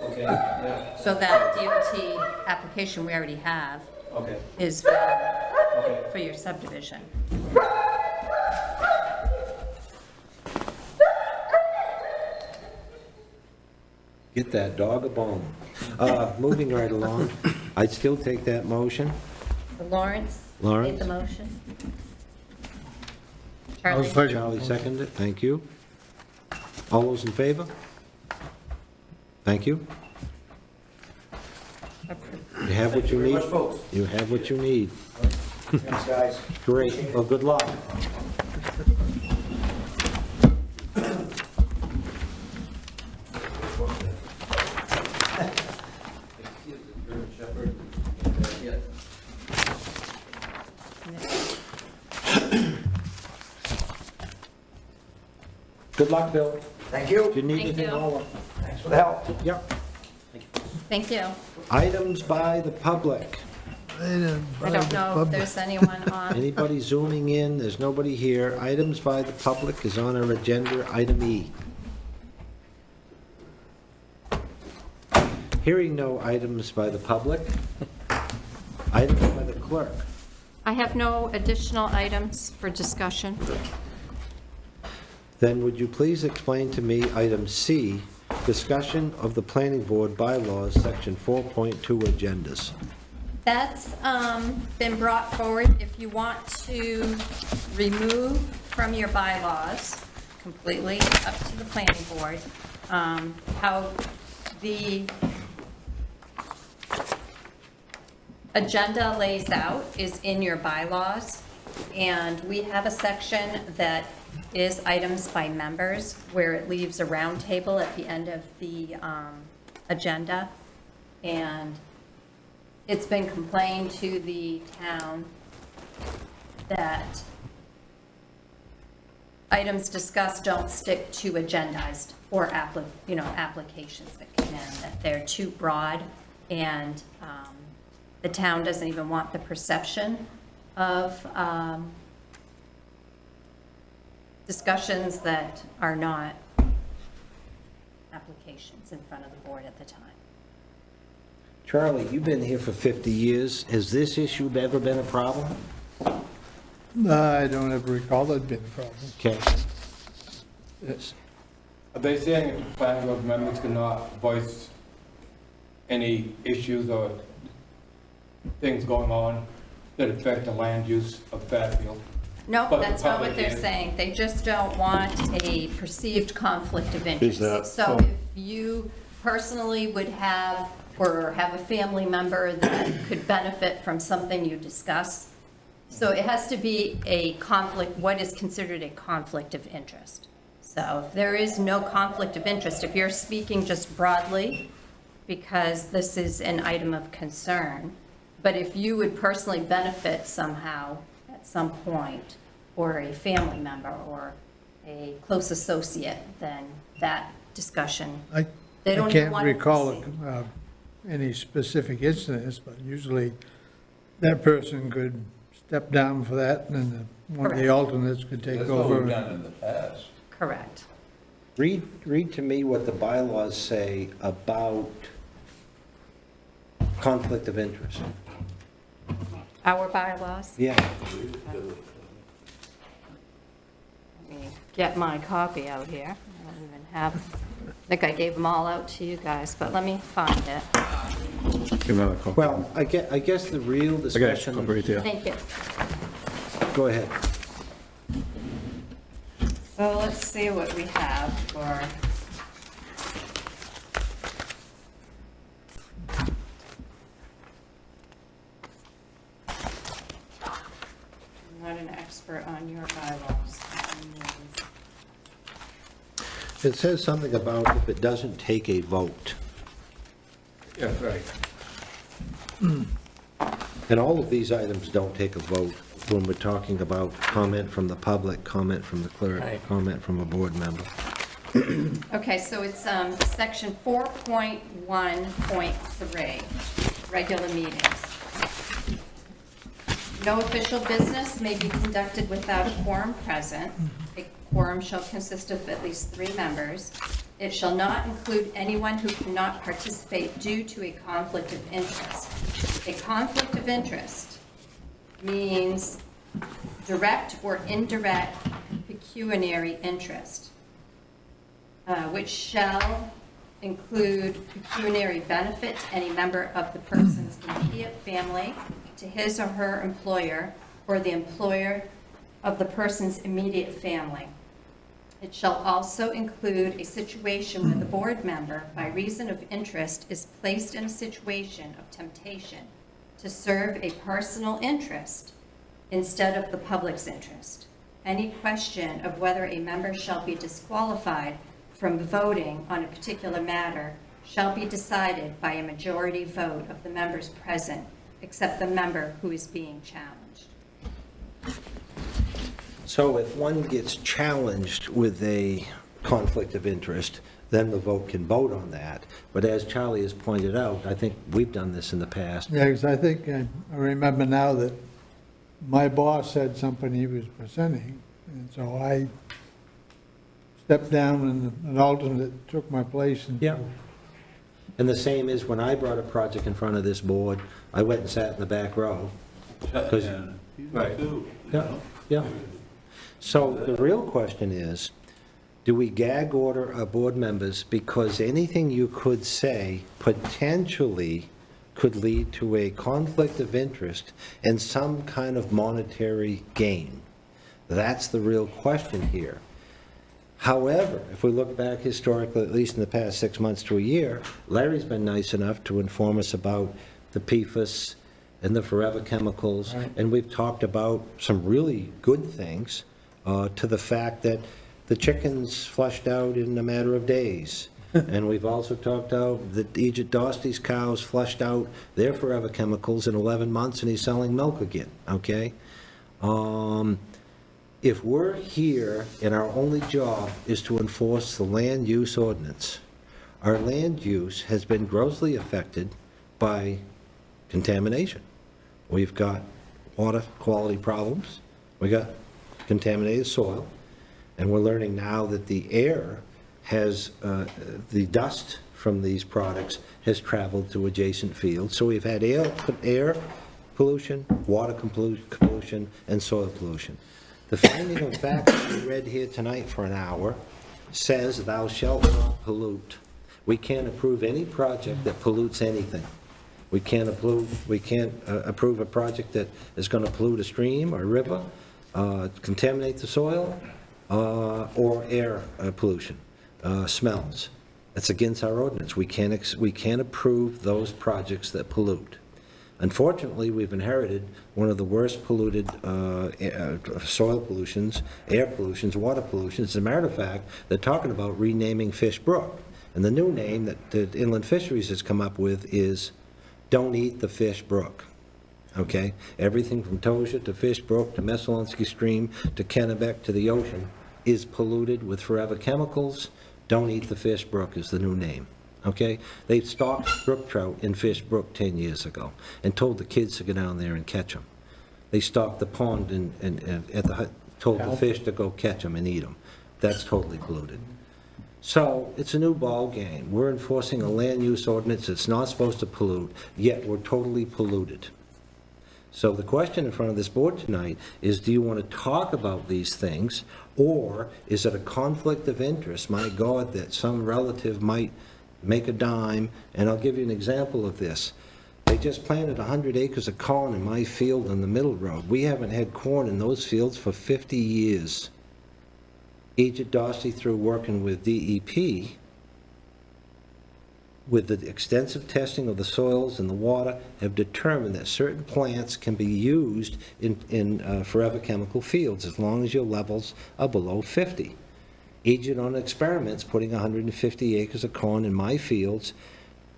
Okay, yeah, So that DOT application we already have okay, is valid okay. for your subdivision. Get that dog a bone. Moving right along, I'd still take that motion. Lawrence? Lawrence? Made the motion. I was Charlie? thinking- Charlie seconded it, thank you. All those in favor? Thank you. You have what you Very need? much, folks. You have what you need. Thanks, guys. Great, well, good luck. Good luck, Bill. Thank you. If you need Thank anything, you. all. Thanks for the help. Yep. Thank you. Items by the public. I don't know if there's anyone on. Anybody zooming in? There's nobody here. Items by the public is on our agenda, item E. Hearing no items by the public. Items by the clerk. I have no additional items for discussion. Then would you please explain to me item C, discussion of the planning board bylaws, section 4.2 agendas. That's been brought forward. If you want to remove from your bylaws completely, up to the planning board, how the agenda lays out is in your bylaws, and we have a section that is items by members, where it leaves a round table at the end of the agenda, and it's been complained to the town that items discussed don't stick to agendized or applications that come in, that they're too broad, and the town doesn't even want the perception of discussions that are not applications in front of the board at the time. Charlie, you've been here for 50 years. Has this issue ever been a problem? I don't ever recall it being a problem. Okay. Are they saying that the planning board members cannot voice any issues or things going on that affect the land use of Fairfield? No, But the that's not what public they're is- saying. They just don't want a perceived conflict of interest. that So so? if you personally would have, or have a family member that could benefit from something you discuss, so it has to be a conflict, what is considered a conflict of interest. So if there is no conflict of interest, if you're speaking just broadly, because this is an item of concern, but if you would personally benefit somehow at some point, or a family member, or a close associate, then that discussion, I they don't even can't want to recall proceed. any specific incidents, but usually that person could step down for that, and then one of the Correct. alternates could take That's what we've over. done in the past. Correct. Read to me what the bylaws say about conflict of interest. Our bylaws, Yeah. let me get my copy out here. I don't even have, I think I gave them all out to you guys, but let me find it. Give another copy. Well, I guess the real I got it, discussion... right there. Thank you. Go ahead. So let's see what we have for. I'm not an expert on your bylaws. It says something about if it doesn't take a vote. Yeah, right. And all of these items don't take a vote when we're talking about comment from the public, comment from the clerk, comment from a board member. Okay, so it's section 4.1.3, regular meetings. No official business may be conducted without a quorum present. A quorum shall consist of at least 3 members. It shall not include anyone who cannot participate due to a conflict of interest. A conflict of interest means direct or indirect pecuniary interest, which shall include pecuniary benefit to any member of the person's immediate family, to his or her employer, or the employer of the person's immediate family. It shall also include a situation where the board member, by reason of interest, is placed in a situation of temptation to serve a personal interest instead of the public's interest. Any question of whether a member shall be disqualified from voting on a particular matter shall be decided by a majority vote of the members present, except the member who is being challenged. So if one gets challenged with a conflict of interest, then the vote can vote on that. But as Charlie has pointed out, I think we've done this in the past. Yeah, because I think, I remember now that my boss said something he was presenting, and so I stepped down and an alternate took my place. And Yeah. And the same is when I brought a project in front of this board, I went and sat in the back row. 'Cause- Right. Too, you Yeah, know? yeah. So the real question is, do we gag order our board members because anything you could say potentially could lead to a conflict of interest and some kind of monetary gain? That's the real question here. However, if we look back historically, at least in the past 6 months to a year, Larry's been nice enough to inform us about the PFAS and the forever chemicals, and we've talked about some really good things, to the fact that the chickens flushed out in a matter of days. And we've also talked about that Egypt Dosty's cows flushed out their forever chemicals in 11 months, and he's selling milk again, okay? If we're here and our only job is to enforce the land use ordinance, our land use has been grossly affected by contamination. We've got water quality problems, we got contaminated soil, and we're learning now that the air has, the dust from these products has traveled to adjacent fields. So we've had air pollution, water pollution, and soil pollution. The finding of fact that we read here tonight for an hour says thou shalt not pollute. We can't approve any project that pollutes anything. We can't approve a project that is going to pollute a stream or river, contaminate the soil, or air pollution, smells. That's against our ordinance. We can't approve those projects that pollute. Unfortunately, we've inherited one of the worst polluted soil pollutions, air pollutions, water pollutions. As a matter of fact, they're talking about renaming Fish Brook. And the new name that the Inland Fisheries has come up with is Don't Eat the Fish Brook. Okay? Everything from Tosia to Fish Brook to Messalonsky Stream to Kennebec to the ocean is polluted with forever chemicals. Don't Eat the Fish Brook is the new name. Okay? They stopped brook trout in Fish Brook 10 years ago and told the kids to go down there and catch them. They stopped the pond and told the fish to go catch them and eat them. That's totally polluted. So it's a new ball game. We're enforcing a land use ordinance that's not supposed to pollute, yet we're totally polluted. So the question in front of this board tonight is, do you want to talk about these things, or is it a conflict of interest? My God, that some relative might make a dime, and I'll give you an example of this. They just planted 100 acres of corn in my field on the middle road. We haven't had corn in those fields for 50 years. Egypt Dorsey, through working with DEP, with the extensive testing of the soils and the water, have determined that certain plants can be used in forever chemical fields as long as your levels are below 50. Egypt on experiments putting 150 acres of corn in my fields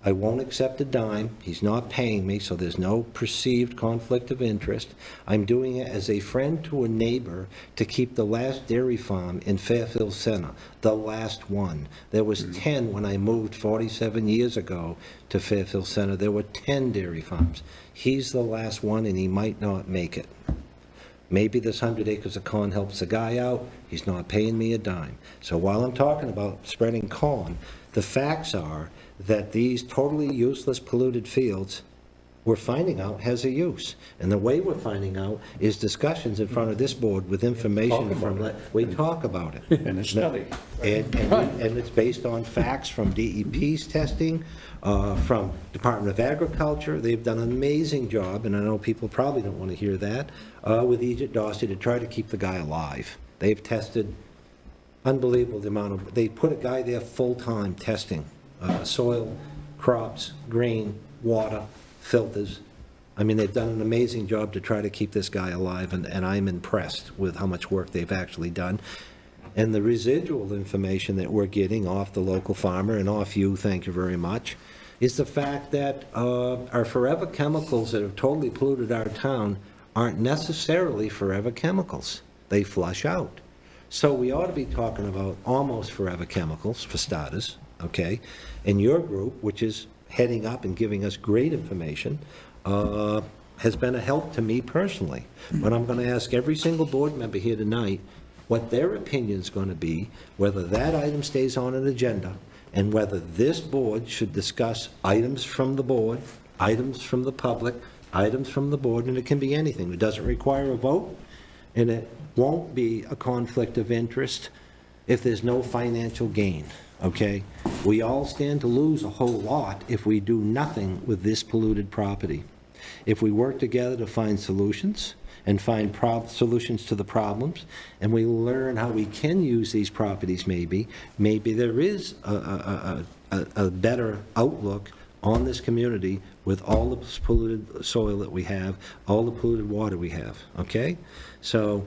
I won't accept a dime. He's not paying me, so there's no perceived conflict of interest. I'm doing it as a friend to a neighbor to keep the last dairy farm in Fairfield Center, the last one. There was 10 when I moved 47 years ago to Fairfield Center. There were 10 dairy farms. He's the last one, and he might not make it. Maybe this 100 acres of corn helps the guy out. He's not paying me a dime. So while I'm talking about spreading corn, the facts are that these totally useless polluted fields, we're finding out has a use. And the way we're finding out is discussions in front of this board with information from, we talk about it. And a study. And it's based on facts from DEP's testing, from Department of Agriculture. They've done an amazing job, and I know people probably don't want to hear that, with Egypt Dorsey to try to keep the guy alive. They've tested unbelievable the amount of, they put a guy there full-time testing soil, crops, grain, water, filters. I mean, they've done an amazing job to try to keep this guy alive, and I'm impressed with how much work they've actually done. And the residual information that we're getting off the local farmer and off you, thank you very much, is the fact that our forever chemicals that have totally polluted our town aren't necessarily forever chemicals. They flush out. So we ought to be talking about almost forever chemicals, for starters, okay? And your group, which is heading up and giving us great information, has been a help to me personally. But I'm going to ask every single board member here tonight what their opinion's going to be, whether that item stays on an agenda, and whether this board should discuss items from the board, items from the public, items from the board, and it can be anything. It doesn't require a vote, and it won't be a conflict of interest if there's no financial gain, okay? We all stand to lose a whole lot if we do nothing with this polluted property. If we work together to find solutions and find solutions to the problems, and we learn how we can use these properties maybe there is a better outlook on this community with all the polluted soil that we have, all the polluted water we have, okay? So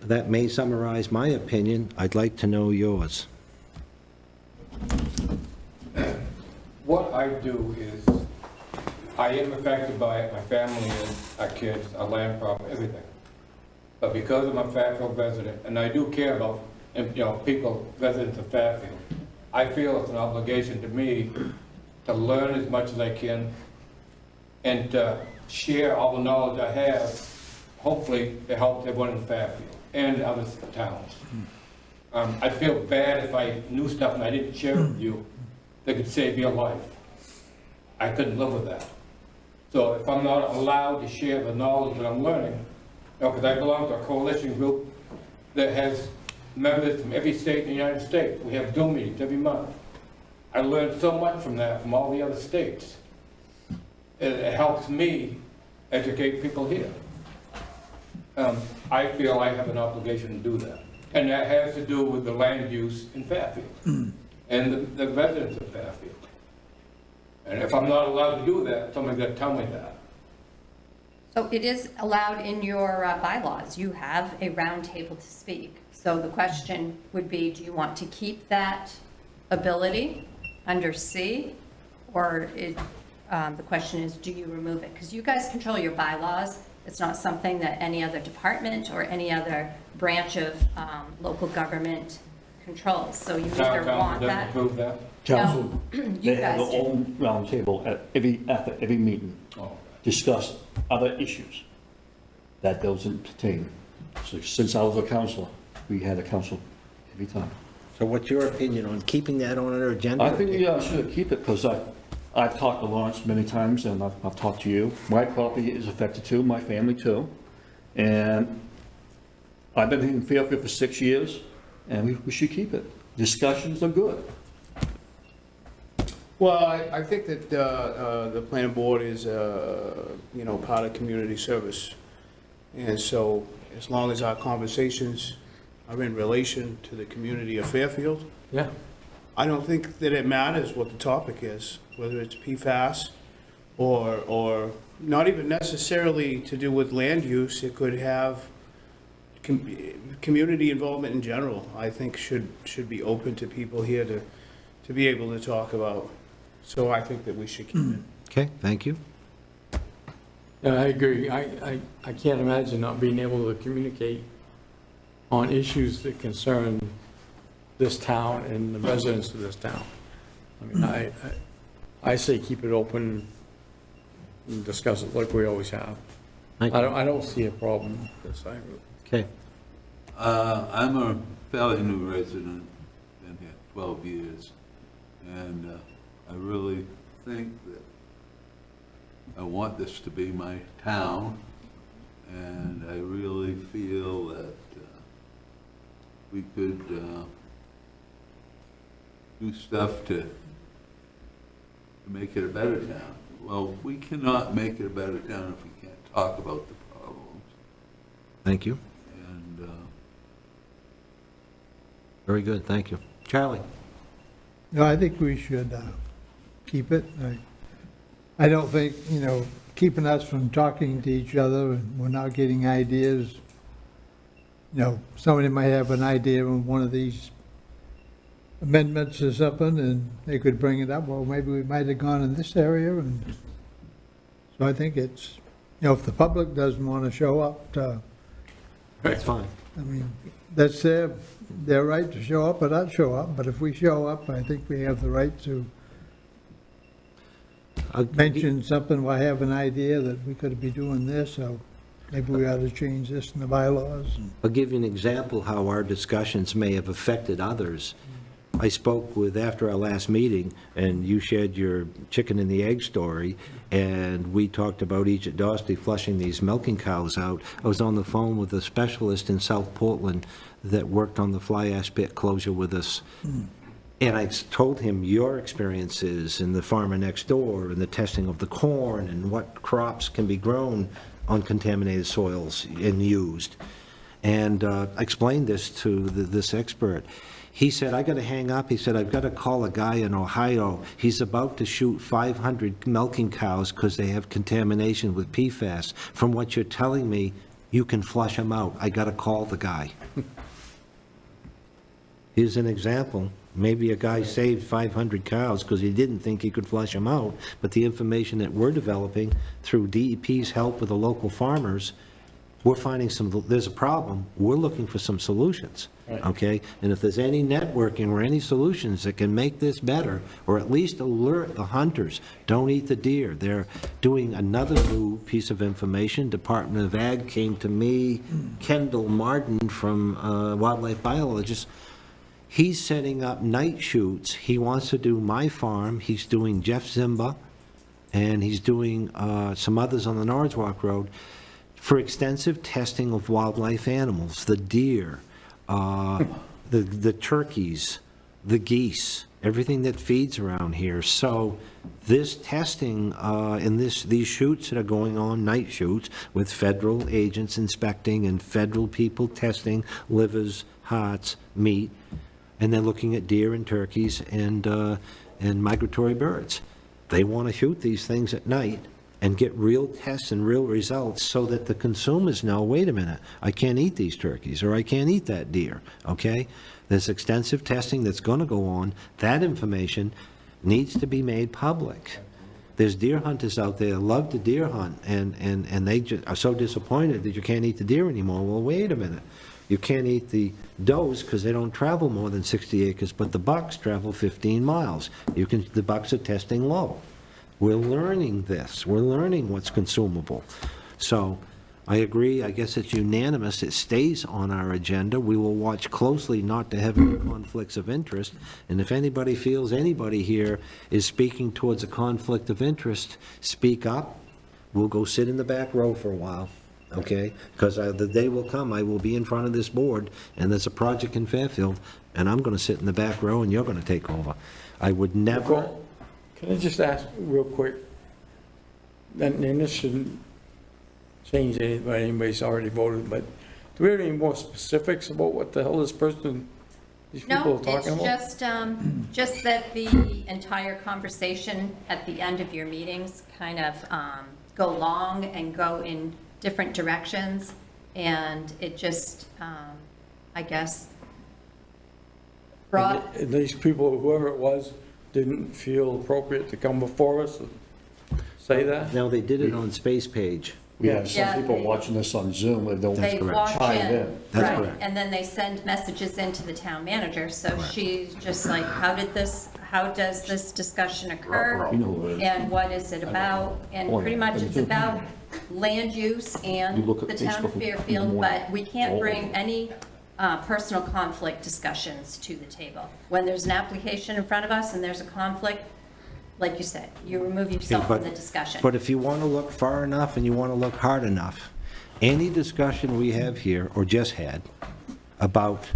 that may summarize my opinion. I'd like to know yours. What I do is, I am affected by it, my family and our kids, our land problem, everything. But because I'm a Fairfield resident, and I do care about, people, residents of Fairfield, I feel it's an obligation to me to learn as much as I can and to share all the knowledge I have, hopefully to help everyone in Fairfield and other towns. I'd feel bad if I knew stuff and I didn't share it with you that could save your life. I couldn't live with that. So if I'm not allowed to share the knowledge that I'm learning, because I belong to a coalition group that has members from every state in the United States. We have Zoom meetings every month. I learned so much from that from all the other states. It helps me educate people here. I feel I have an obligation to do that. And that has to do with the land use in Fairfield and the residents of Fairfield. And if I'm not allowed to do that, somebody's got to tell me that. So it is allowed in your bylaws. You have a round table to speak. So the question would be, do you want to keep that ability under C? Or the question is, do you remove it? Because you guys control your bylaws. It's not something that any other department or any other branch of local government controls. So you either want that. Approve that? No, They you have guys their do. own round table after every meeting, Oh. discuss other issues that doesn't pertain. So since I was a counselor, we had a council every time. So what's your opinion on keeping that on our agenda? I think we should keep it, because I've talked to Lawrence many times, and I've talked to you. My property is affected too, my family too. And I've been in Fairfield for 6 years, and we should keep it. Discussions are good. Well, I think that the planning board is, part of community service. And so, as long as our conversations are in relation to the community of Fairfield, Yeah. I don't think that it matters what the topic is, whether it's PFAS or not even necessarily to do with land use. It could have community involvement in general, I think should be open to people here to be able to talk about So I think that we should keep it. Okay, thank you. Yeah, I agree. I can't imagine not being able to communicate on issues that concern this town and the residents of this town. I mean, I say keep it open and discuss it like we always have. Thank you. I don't see a problem with this. Okay, I'm a fairly new resident, been here 12 years, and I really think that I want this to be my town, and I really feel that we could do stuff to make it a better town. Well, we cannot make it a better town if we can't talk about the problems. thank you. And Very good, thank you. Charlie? No, I think we should keep it. I don't think, keeping us from talking to each other and we're not getting ideas. Somebody might have an idea on one of these amendments or something, and they could bring it up. Well, maybe we might have gone in this area, and so I think it's, if the public doesn't want to show up, That's fine. I mean, that's their right to show up or not show up, but if we show up, I think we have the right to mention something. I have an idea that we could be doing this, so maybe we ought to change this in the bylaws. I'll give you an example how our discussions may have affected others. I spoke with, after our last meeting, and you shared your chicken and the egg story, and we talked about Egypt Dosty flushing these milking cows out. I was on the phone with a specialist in South Portland that worked on the fly ash pit closure with us. And I told him your experiences and the farmer next door and the testing of the corn and what crops can be grown on contaminated soils and used. And I explained this to this expert. He said, I got to hang up. He said, I've got to call a guy in Ohio. He's about to shoot 500 milking cows because they have contamination with PFAS. From what you're telling me, you can flush them out. I got to call the guy. Here's an example. Maybe a guy saved 500 cows because he didn't think he could flush them out, but the information that we're developing through DEP's help with the local farmers, we're finding there's a problem, we're looking for some solutions, okay? And if there's any networking or any solutions that can make this better, or at least alert the hunters, don't eat the deer. They're doing another new piece of information. Department of Ag came to me, Kendall Martin from Wildlife Biologist. He's setting up night shoots. He wants to do my farm. He's doing Jeff Zimba, and he's doing some others on the Norwalk Road for extensive testing of wildlife animals, the deer, the turkeys, the geese, everything that feeds around here. So this testing and these shoots that are going on, night shoots, with federal agents inspecting and federal people testing livers, hearts, meat, and they're looking at deer and turkeys and migratory birds. They want to shoot these things at night and get real tests and real results so that the consumers know, wait a minute, I can't eat these turkeys or I can't eat that deer, okay? There's extensive testing that's going to go on. That information needs to be made public. There's deer hunters out there that love to deer hunt, and they just are so disappointed that you can't eat the deer anymore. Well, wait a minute. You can't eat the does because they don't travel more than 60 acres, but the bucks travel 15 miles. The bucks are testing low. We're learning this. We're learning what's consumable. So I agree. I guess it's unanimous. It stays on our agenda. We will watch closely not to have any conflicts of interest. And if anybody feels anybody here is speaking towards a conflict of interest, speak up. We'll go sit in the back row for a while. Okay, because the day will come, I will be in front of this board, and there's a project in Fairfield, and I'm going to sit in the back row, and you're going to take over. I would never... Can I just ask real quick, and this shouldn't change anything, anybody's already voted, but do we have any more specifics about what the hell these people are talking about? No, it's just that the entire conversation at the end of your meetings kind of go long and go in different directions, and it just, I guess, brought... And these people, whoever it was didn't feel appropriate to come before us and say that? Now, they did it on Space Page. We have Yeah, some people they- watching this on Zoom that don't They correct. walk chime in, in. That's right, correct. and then they send messages into the town manager, so she's just like, how does this discussion occur? You know who it is. And what is it about? And pretty much it's about land use and You look at the town of Facebook in the Fairfield, morning. but we can't bring any personal conflict discussions to the table. When there's an application in front of us and there's a conflict, like you said, you remove yourself from the discussion. But if you want to look far enough and you want to look hard enough, any discussion we have here, or just had, about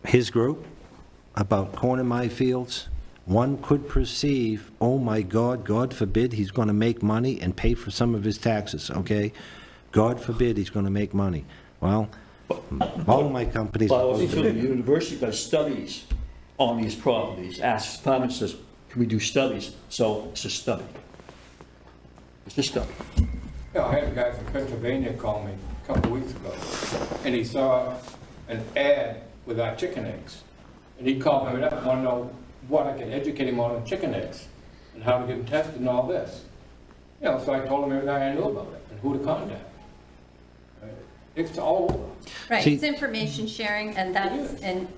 his group, about corner my fields, one could perceive, oh my God, God forbid he's going to make money and pay for some of his taxes, okay? God forbid he's going to make money. Well, all my companies... But the university does studies on these properties, asks, department says, can we do studies? So it's a study. It's a study. Yeah, I had a guy from Pennsylvania call me a couple weeks ago, and he saw an ad with our chicken eggs. And he called me up and wanted to know what I could educate him on chicken eggs and how to get them tested and all this. You know, so I told him everything I knew about it and who to contact. It's all over. Right, See- it's information sharing, and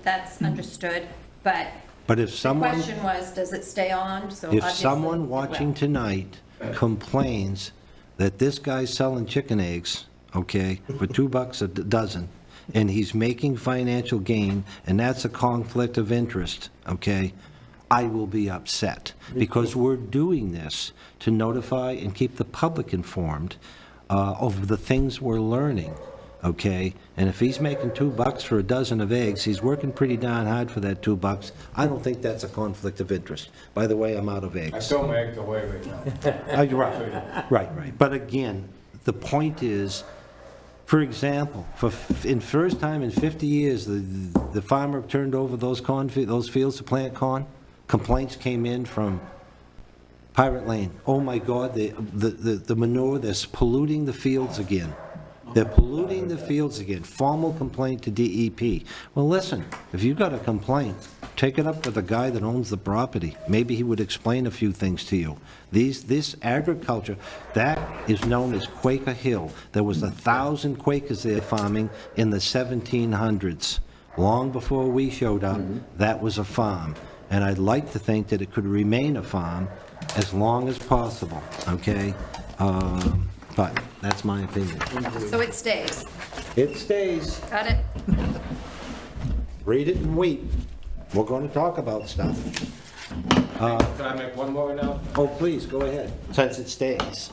that's understood, but But if the someone... question was, does it stay on? So If obviously someone it watching will. tonight complains that this guy's selling chicken eggs, okay, for $2 a dozen, and he's making financial gain, and that's a conflict of interest, okay, I will be upset, because we're doing this to notify and keep the public informed of the things we're learning, okay? And if he's making $2 for a dozen of eggs, he's working pretty darn hard for that $2. I don't think that's a conflict of interest. By the way, I'm out of I eggs. throw my eggs away right now. You're right. But again, the point is, for example, in first time in 50 years, the farmer turned over those fields to plant corn, complaints came in from Pirate Lane. Oh my God, the manure, they're polluting the fields again. They're polluting the fields again. Formal complaint to DEP. Well, listen, if you've got a complaint, take it up with the guy that owns the property. Maybe he would explain a few things to you. This agriculture, that is known as Quaker Hill. There was 1,000 Quakers there farming in the 1700s. Long before we showed up, that was a farm. And I'd like to think that it could remain a farm as long as possible, okay? But that's my opinion. So it stays. It stays. Got it? Read it and weep. We're going to talk about stuff. Can I make one more announcement? Oh, please, go ahead, since it stays.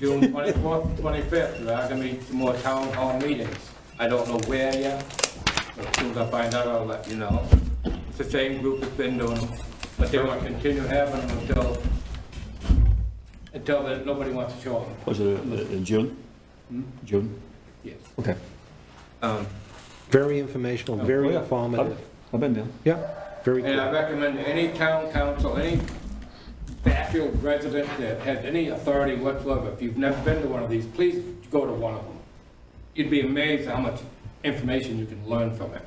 June 24th, 25th, there are going to be some more town hall meetings. I don't know where yet, but as soon as I find out, I'll let you know. It's the same group that's been doing them, but they want to continue having them until nobody wants to show them. Was it in June? June? Yes. Okay. Very informational, very Oh, yeah. informative. I've been there. Yeah, very And I good. recommend any town council, any Fairfield resident that has any authority whatsoever, if you've never been to one of these, please go to one of them. You'd be amazed how much information you can learn from it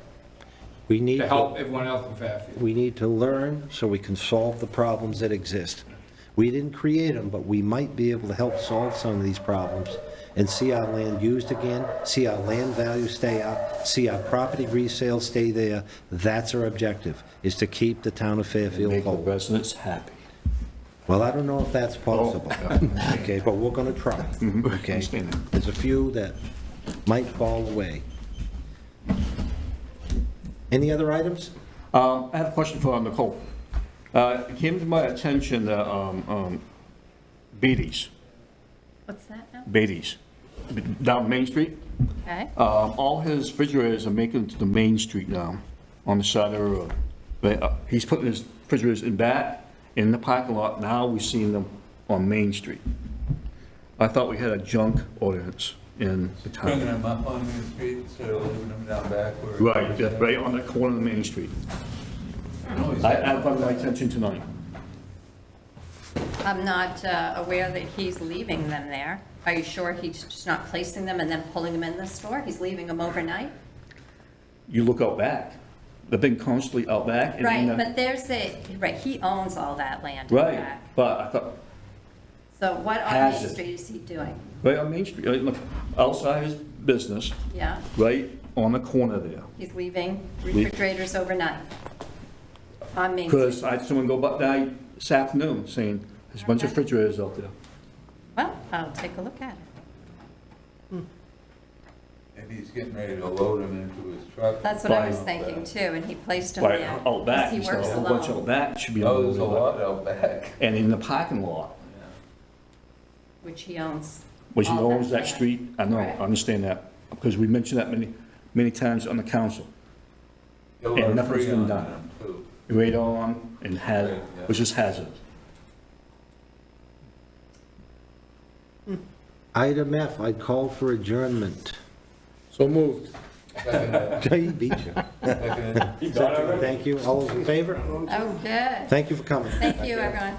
We need to help to, everyone else in Fairfield. we need to learn so we can solve the problems that exist. We didn't create them, but we might be able to help solve some of these problems and see our land used again, see our land value stay up, see our property resale stay there. That's our objective, is to keep the town of Fairfield Make the whole. residents happy. Well, I don't know if that's possible, okay, but we're gonna try, okay? Understand that. There's a few that might fall away. Any other items? I have a question for Nicole. It came to my attention that Beatty's, down Main Street, Okay. all his refrigerators are making it to the Main Street now, on the side of the road. But, he's putting his refrigerators in back, in the parking lot, now we're seeing them on Main Street. I thought we had a junk ordinance in the Bringing town. them up on the street, instead of leaving them down back where. Right, yeah, right on the corner of Main Street. I brought to my attention tonight. I'm not aware that he's leaving them there. Are you sure he's just not placing them and then pulling them in the store? He's leaving them overnight? You look out back, they've been constantly out back. and Right, in the- but right, he owns all that land. in Right, back. but I thought, So what on Has Main it. Street is he doing? right on Main Street, right, look, outside his business, Yeah, right on the corner there. he's leaving refrigerators overnight on Main Because Street. I had someone go by this afternoon saying, there's a bunch of Okay. refrigerators out there. Well, I'll take a look at it. And he's getting ready to load them into his truck. That's what I was Fine. thinking too, and he placed them Right, there. out back, He he said, works a whole bunch alone. out back should be Oh, there's a unloaded. lot out back. And in the parking lot, Which he owns. which he all owns that land. street, I know, I Correct. understand that, because we mentioned that many times on the council. He'll And run nothing's free been on done. them, too. Right on and Right, yeah. which is hazardous. Item F, I call for adjournment. So moved. He beat you. You got it already? Thank you. All those in favor? Oh, good. Thank you for coming. Thank you, everyone.